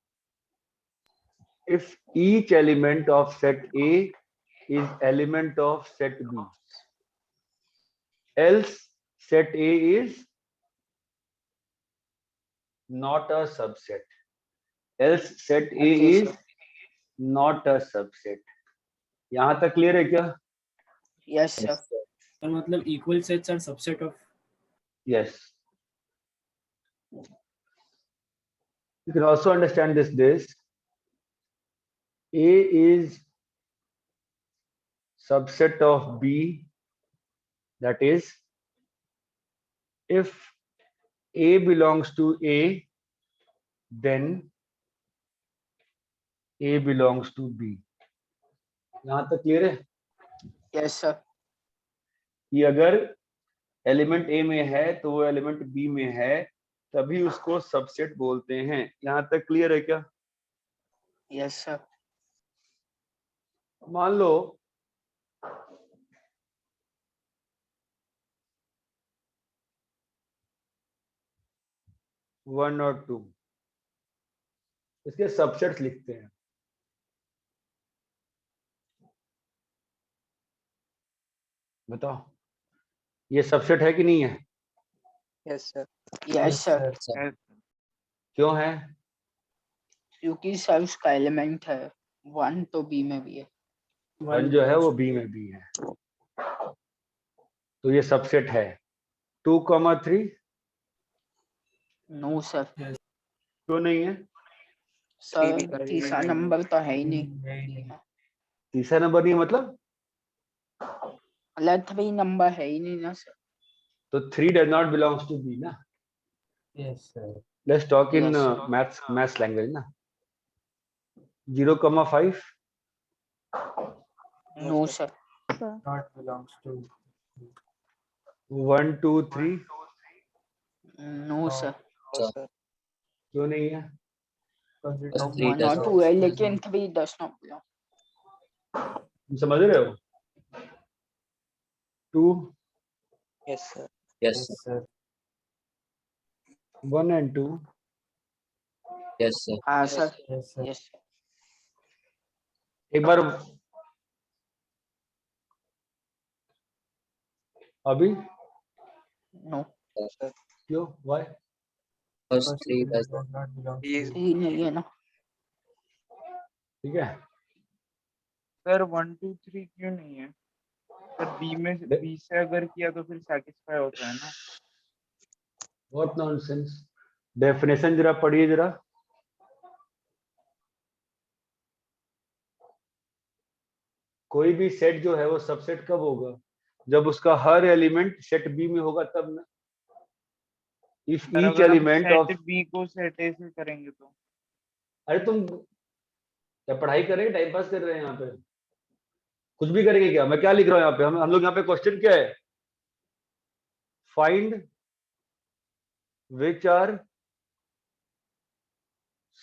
if each element of set A is element of set B, else set A is not a subset, else set A Okay, is sir. not a subset. यहां तक clear है क्या? Yes sir. Sir मतलब equal sets are subset of. Yes. You can also understand this. A is subset of B, that is, if A belongs to A, then A belongs to B. यहाँ तक clear है yes sir. कि अगर element A में है तो वो element B में है, तभी उसको सबसेट बोलते हैं। यहाँ तक क्लियर है क्या? Yes sir. मान लो वन और टू, इसके सबसेट्स लिखते हैं। बताओ ये सबसेट है कि नहीं है? Yes sir. Yes sir. क्यों है? क्योंकि सर उसका एलिमेंट है, 1 तो बी में भी है। वन जो है वो बी में भी है, तो ये सबसेट है। 2,3 नो सर। क्यों नहीं है? सर तीसरा नंबर तो है ही नहीं। तीसरा नंबर नहीं मतलब 3 नंबर है ही नहीं ना सर। तो 3 does not belongs to B ना। Yes sir. Let's talk in Yes, sir. maths language ना। 0,5 no sir. Not belongs to. 1, 2, 3 no sir. क्यों नहीं है? Because 3 1 does और not 2 है लेकिन 3 डज नॉट बिलोंग। तुम समझ रहे हो? 2, yes sir. yes sir. Sir 1 and 2 Yes sir. हाँ sir. Yes sir. Yes sir. एक बार अभी नो Yes, sir. क्यों why First three does not. does not belong He is to ही नहीं है ना। ठीक है सर 1 2 3 क्यों नहीं है सर? बी से अगर किया तो फिर सेटिस्फाई होता है ना। व्हाट नॉनसेंस डेफिनेशन जरा पढ़िए जरा कोई भी सेट जो है वो सबसेट कब होगा जब उसका हर एलिमेंट सेट बी में होगा तब ना इफ सर ईच अगर हम एलिमेंट ऑफ सेट बी को सेट ए से करेंगे तो अरे तुम क्या पढ़ाई करेंगे टाइम पास कर रहे हैं यहाँ पे कुछ भी करेंगे क्या मैं क्या लिख रहा हूँ यहाँ पे हम लोग यहाँ पे क्वेश्चन क्या है find which are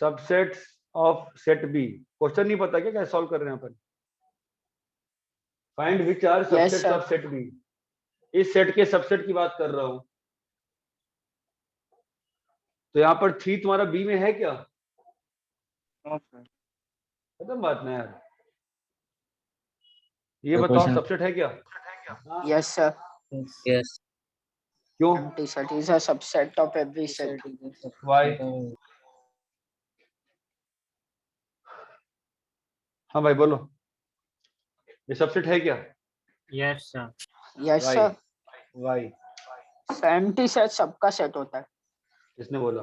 subsets of set B question नहीं पता क्या सॉल्व कर रहे हैं अपन find which are subsets sir. Of set B इस सेट के सबसेट की बात कर रहा हूं तो यहाँ पर 3 तुम्हारा बी में है क्या नो सर। खत्म बात ना यार ये तो बताओ question- सबसेट है क्या यस सर। Yes. क्यों empty set is a subset of every set. Why हाँ भाई बोलो ये सबसेट है क्या yes sir yes why sir. Why empty set सबका सेट होता है। किसने बोला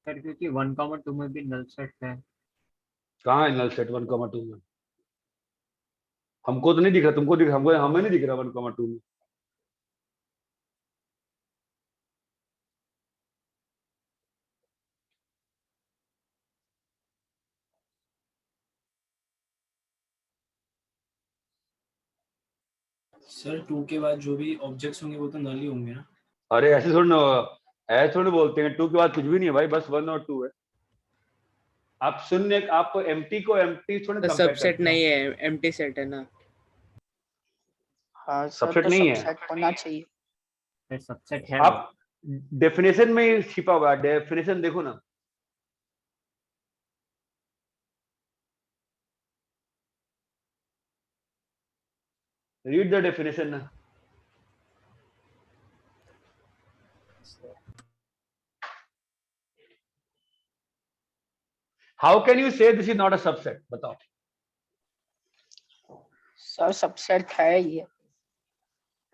सर क्योंकि 1, 2 में भी नल सेट है। कहाँ है नल सेट 1,2 में हमको तो नहीं दिख रहा तुमको दिख हमको हमें नहीं दिख रहा 1,2 में सर 2 के बाद जो भी ऑब्जेक्ट्स होंगे वो तो नल ही होंगे ना। अरे ऐसे थोड़ी ना ऐसे थोड़ी बोलते हैं 2 के बाद कुछ भी नहीं है भाई बस 1 और 2 है आप शून्य आप एम्प्टी को एम्प्टी थोड़ी तो कंपेयर सबसेट करते हो नहीं है, एम्प्टी सेट है ना। हाँ सर सबसेट तो नहीं है सबसेट होना चाहिए। सर सबसेट है आप डेफिनेशन में ही छिपा हुआ है डेफिनेशन देखो ना रीड द डेफिनेशन ना हाउ कैन यू से this is not a subset बताओ सर सबसेट है ये।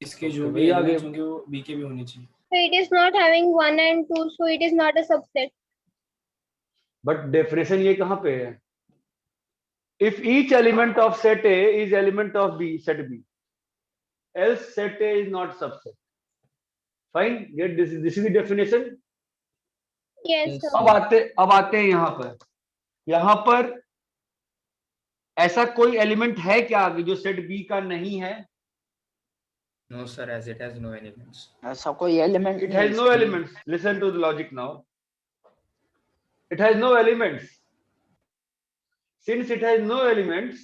इसके जो तो भी वही आगे एलिमेंट्स होंगे वो बी के भी होने चाहिए। So it is not having 1 and 2, so it is not a subset. But definition ये कहां पे है if each element of set A is element of B set B else set A is not subset fine get this is the definition Yes, sir. अब आते हैं यहां पर ऐसा कोई एलिमेंट है क्या आगे जो सेट बी का नहीं है No sir, as it has no elements. ऐसा कोई element it has no elements listen to the logic now it has no elements since it has no elements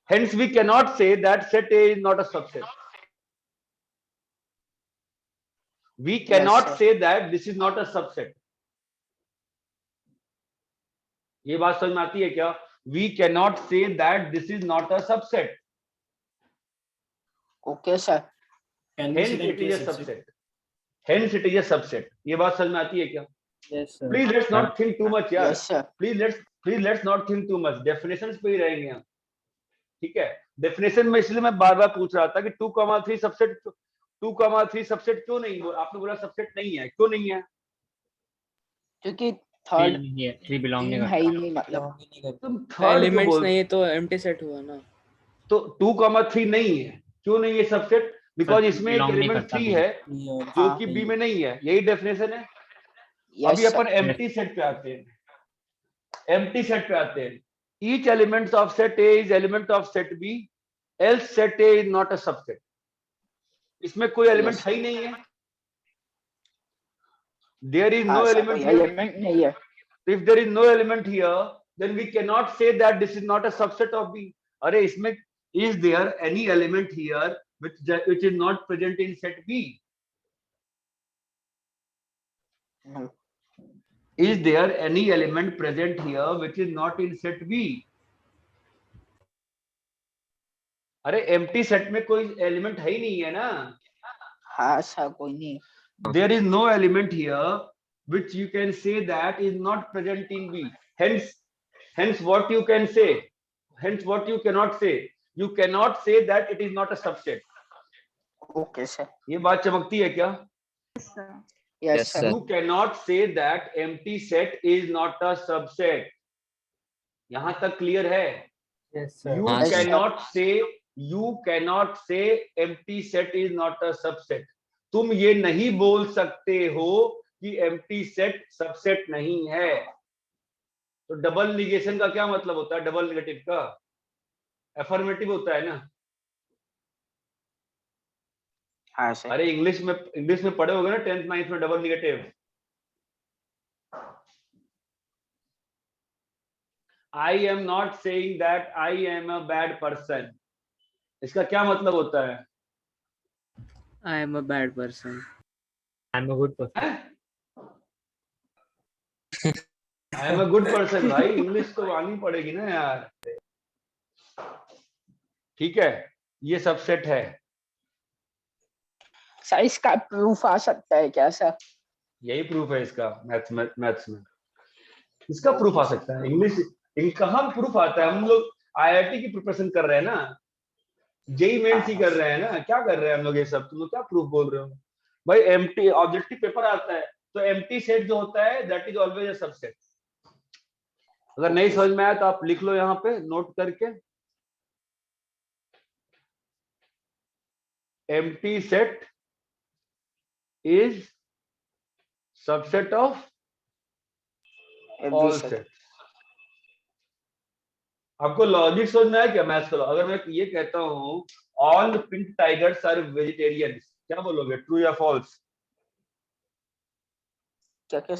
hence we cannot say that set A is not a subset we cannot sir. say that this is not a subset ये बात समझ में आती है क्या we cannot say that this is not a subset okay sir. Can we hence say that it is a subset ये बात समझ में आती है क्या yes sir please let's not think too much यार yes sir. please let's not think too much definitions पे ही रहेंगे हम ठीक है डेफिनेशन में इसलिए मैं बार बार पूछ रहा था कि 2,3 सबसेट 2,3 सबसेट क्यों नहीं आपने बोला सबसेट नहीं है क्यों नहीं है क्योंकि थर्ड नहीं है 3 बिलोंग नहीं है करता ही नहीं मतलब। तुम थर्ड एलिमेंट्स नहीं है तो एम्प्टी सेट हुआ ना। तो 2,3 नहीं है क्यों नहीं है सबसेट बिकॉज Sir, इसमें एक belong नहीं एलिमेंट करता 3 भी। है जो हाँ। कि बी में नहीं है यही डेफिनेशन है यस अभी अपन सर। एम्प्टी सेट पे आते हैं एम्प्टी सेट पे आते हैं each element of set A is element of set B else set A is not a subset इसमें कोई एलिमेंट Yes. है ही नहीं है देयर इज हाँ नो सर एलिमेंट कोई हियर एलिमेंट नहीं है। if there is no element here then we cannot say that this is not a subset of B अरे इसमें is there any element here which is not present in set B No. Is there any element present here which is not in set B? अरे empty set में कोई element है ही नहीं है ना. हाँ सर कोई नहीं. There is no element here which you can say that is not present in B. Hence what you can say, hence what you cannot say. You cannot say that it is not a subset. Okay sir. ये बात चमकती है क्या? sir. Yes Yes, sir. sir. You cannot say that empty set is not a subset. यहां तक clear है? Yes, sir. You हाँ, sir. cannot say empty set is not a subset. तुम ये नहीं बोल सकते हो कि empty set सबसेट नहीं है. तो डबल निगेशन का क्या मतलब होता है? डबल नेगेटिव का अफर्मेटिव होता है ना. हाँ सर. अरे इंग्लिश में पढ़े होगे ना 10th 9th में double negative. I am not saying that I am a bad person. इसका क्या मतलब होता है? I am a bad person. I'm a good person. I am a good person. भाई इंग्लिश तो आनी पड़ेगी ना यार. ठीक है, ये सबसेट है. सर इसका प्रूफ आ सकता है क्या सर? यही प्रूफ है इसका मैथ्स में. इसका प्रूफ आ सकता है. इंग्लिश कहाँ प्रूफ आता है? हम लोग आईआईटी की प्रिपरेशन कर रहे हैं ना, जेई मेंस ही कर रहे हैं ना. क्या कर रहे हैं हम लोग ये सब? तुम लोग क्या प्रूफ बोल रहे हो भाई? एम्प्टी ऑब्जेक्टिव पेपर आता है तो एम्प्टी सेट जो होता है that is always a subset. अगर नहीं समझ में आया तो आप लिख लो यहाँ पे नोट करके. Empty set is subset of all set. आपको लॉजिक समझ में आया क्या? मैथ्स का अगर मैं ये कहता हूँ all pink tigers are vegetarians, क्या बोलोगे? ट्रू या फॉल्स? क्या क्या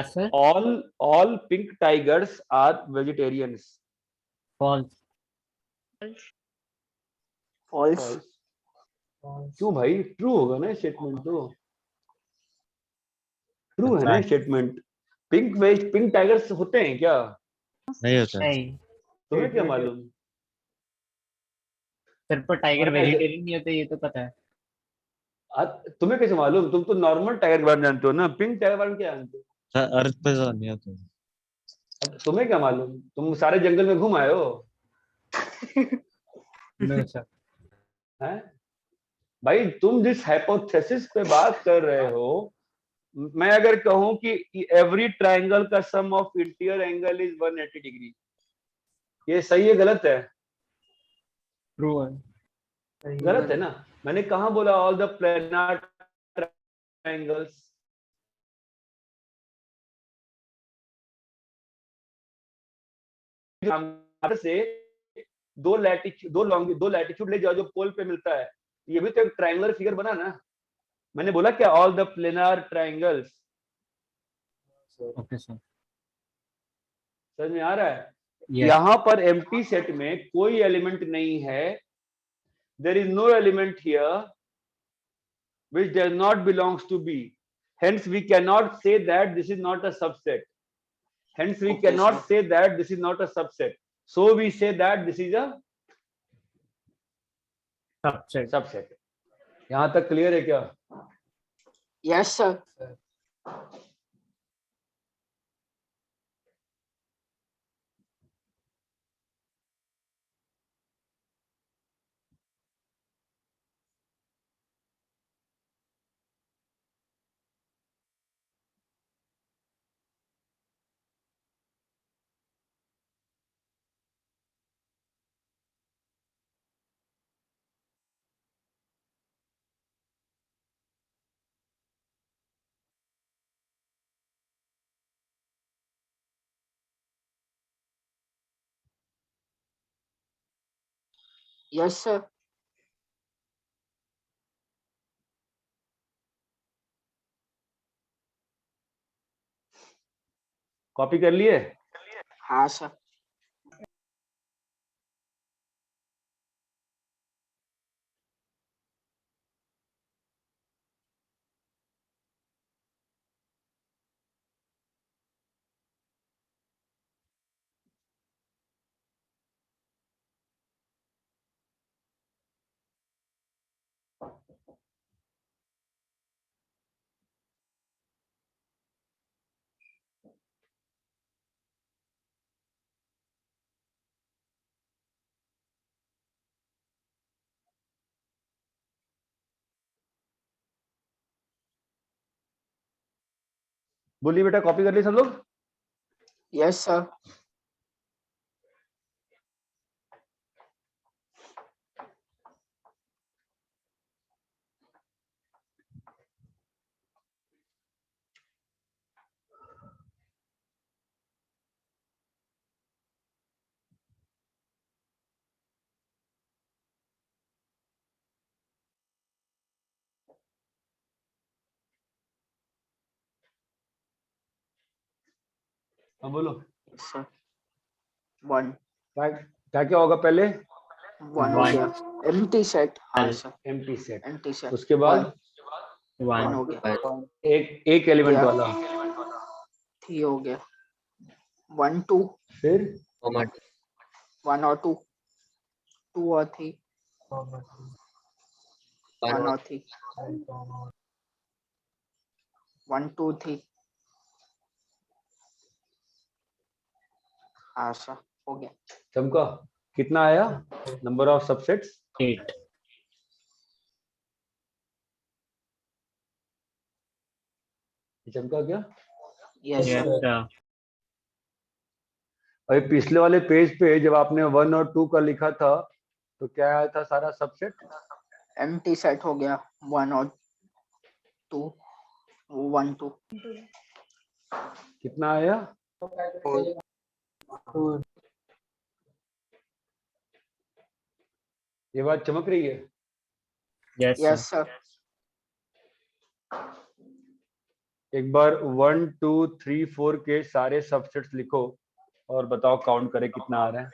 sir? all pink tigers are vegetarians. False. False. क्यों भाई? ट्रू होगा ना स्टेटमेंट. तो ट्रू है ना स्टेटमेंट. पिंक टाइगर्स होते हैं क्या? नहीं होता. नहीं तुम्हें क्या मालूम? सर, पर टाइगर और वेजिटेरियन नहीं होते ये तो पता है. तुम्हें कैसे मालूम? तुम तो नॉर्मल टाइगर के बारे में जानते हो ना, पिंक टाइगर के बारे में क्या जानते हो? अर्थ पे तो नहीं आता. अब तुम्हें क्या मालूम? तुम सारे जंगल में घूम आए हो नहीं सर. हैं? भाई तुम जिस हाइपोथेसिस पे बात कर रहे हो, मैं अगर कहूं कि एवरी ट्रायंगल का sum of interior angle is 180 degree, ये सही है गलत है? ट्रू है. गलत है ना. मैंने कहा बोला ऑल द प्लेनार ट्रायंगल्स. से दो लैटिट्यूड ले जाओ जो पोल पे मिलता है, ये भी तो एक ट्रायंगुलर फिगर बना ना. मैंने बोला क्या all the planar triangles. Okay sir. समझ में आ रहा है? Yes. यहाँ पर एम्प्टी सेट में कोई एलिमेंट नहीं है. There is no element here which does not belongs to B. Hence we cannot say that this is not a subset. Hence we cannot say that this is not a subset. So we say that this is a subset. यहाँ तक clear है क्या? Yes sir. Yes sir. Copy कर लिए? हाँ sir. बोलिए बेटा, copy कर ली सब लोग? Yes sir. हाँ बोलो। सर 1 क्या क्या होगा पहले? 1 हो गया एम्प्टी सेट। हाँ sir empty set. Empty set. उसके बाद 1 हो गया। एक एलिमेंट Yeah. वाला। 3 हो गया। 1 2 फिर 1 और 2 2 और 3 1 और 3 1 2 3। हाँ सर हो गया। चमका कितना आया नंबर ऑफ सबसेट्स? 8। चमका क्या? Yes yes sir. सर। अभी पिछले वाले पेज पे जब आपने 1 और 2 का लिखा था तो क्या आया था सारा सबसेट? एम्प्टी सेट हो गया 1 और 2 1 2। कितना आया? ये बात चमक रही है? Yes yes sir. सर। एक बार 1 2 3 4 के सारे सबसेट्स लिखो और बताओ काउंट करे कितना आ रहा है।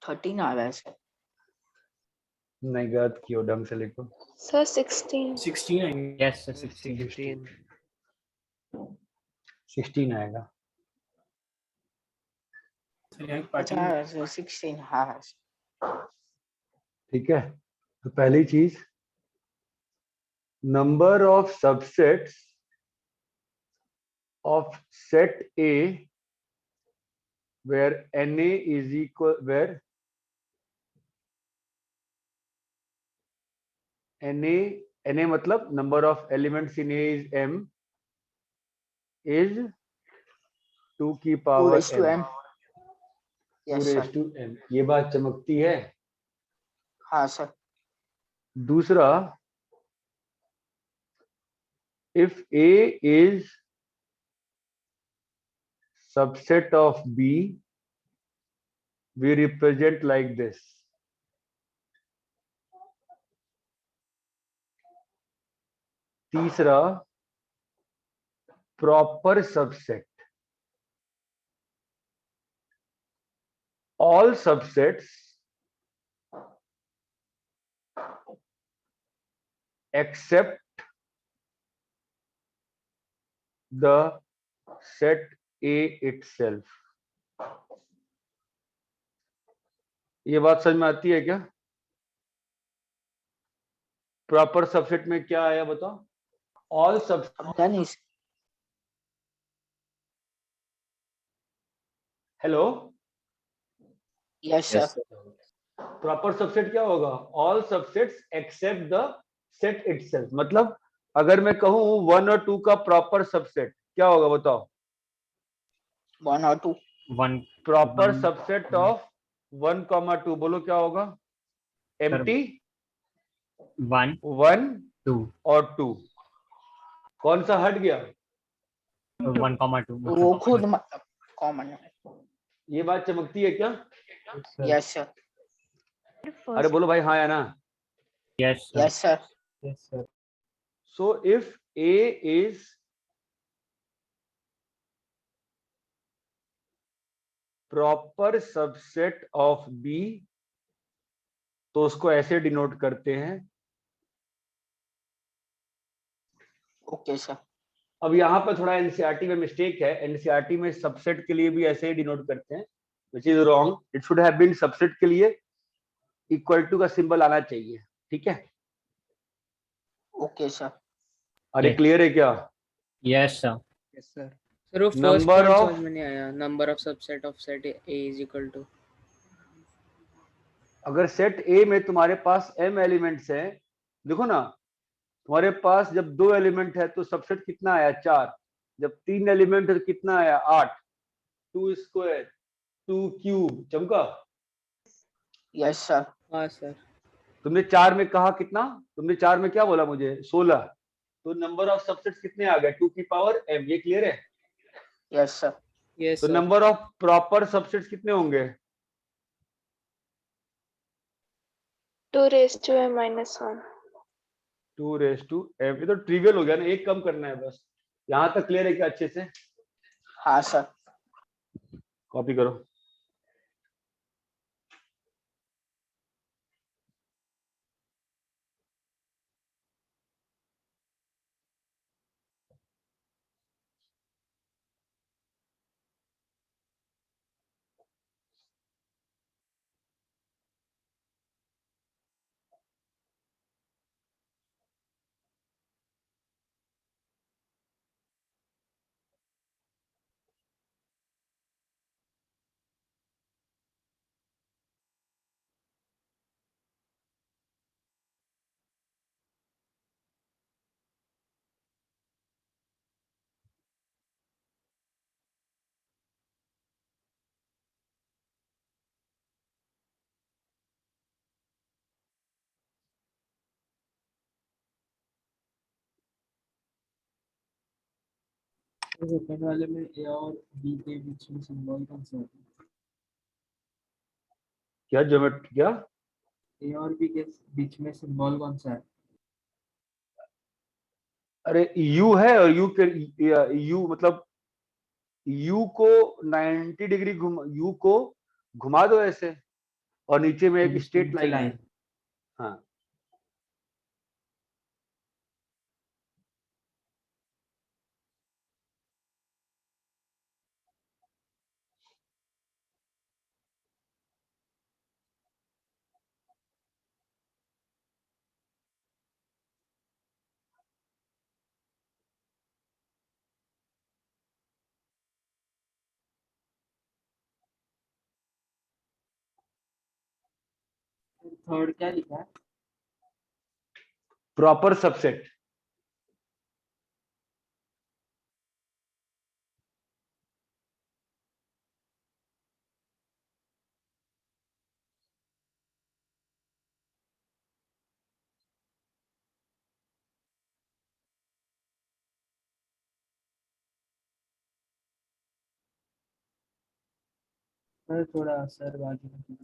थर्टीन आ रहा है सर। नहीं, गलत किया, ढंग से लिखो। सर 16। 16 yes sir 16। 16 आएगा। अच्छा सर 16। हाँ हाँ ठीक है, तो पहली चीज number of subsets of set A where Na is equal, where Na मतलब number of elements in A is m, is 2 की 2 power raised to m। 2 yes raised sir. to m। ये बात चमकती है। हाँ सर। दूसरा, if A is subset of B, we represent like this. तीसरा, proper subset, all subsets except the set A itself। ये बात समझ में आती है क्या? प्रॉपर सबसेट में क्या आया बताओ? All subset. Hello, yes sir. Proper subset क्या होगा? All subsets except the set itself. मतलब अगर मैं कहूं 1 और 2 का प्रॉपर सबसेट क्या होगा बताओ? 1 और 2 one proper One- subset of 1,2 बोलो क्या होगा? एम्प्टी 1 1 2 और 2। कौन सा हट गया? 1,2 वो खुद मतलब कॉमन है। ये बात चमकती है क्या? Yes sir. अरे First, बोलो भाई हाँ या ना। Yes yes sir. Yes, sir. So if A is proper subset of B, तो उसको ऐसे डिनोट करते हैं। Okay sir. अब यहाँ पर थोड़ा एनसीईआरटी में मिस्टेक है। एनसीईआरटी में सबसेट के लिए भी ऐसे ही डिनोट करते हैं, which is wrong. It should have been subset के लिए इक्वल टू का सिंबल आना चाहिए, ठीक है? Okay sir. अरे क्लियर है क्या? Yes sir. Yes sir. Sir वो फर्स्ट Number पॉइंट of- समझ में नहीं आया, number of subset of set A is equal to. अगर सेट ए में तुम्हारे पास m एलिमेंट्स हैं, देखो ना, तुम्हारे पास जब 2 एलिमेंट है तो सबसेट कितना आया? 4। जब 3 एलिमेंट है तो कितना आया? 8। 2 स्क्वायर 2 क्यूब। चमका? Yes sir. हाँ सर। तुमने 4 में कहा कितना? तुमने 4 में क्या बोला मुझे? 16। तो नंबर ऑफ सबसेट्स कितने आ गए? 2 की पावर m। ये क्लियर है? Yes sir. यस तो sir. Number of proper subsets कितने होंगे? 2 raised to m minus 1. 2 raise to m। ये तो ट्रिवियल हो गया ना, एक कम करना है बस। यहां तक क्लियर है क्या अच्छे से? हाँ सर। कॉपी करो। सेकंड वाले में ए और बी के बीच में सिंबल कौन सा है? क्या ज्योमेट्री? क्या? ए और बी के बीच में सिंबल कौन सा है? अरे u है, और u के u मतलब u को 90 डिग्री u को घुमा दो ऐसे, और नीचे में एक स्ट्रेट लाइन है। हाँ, थर्ड क्या लिखा है? Proper subset. सर थोड़ा सर बाजू में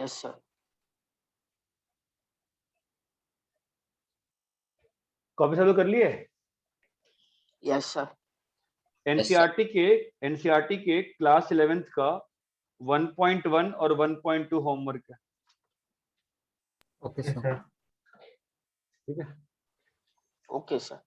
यस सर। कॉपी चालू कर लिए? Yes sir. एनसीईआरटी के क्लास 11th का 1.1 और 1.2 होमवर्क है। Okay Yes, sir. sir. ठीक है, ओके सर।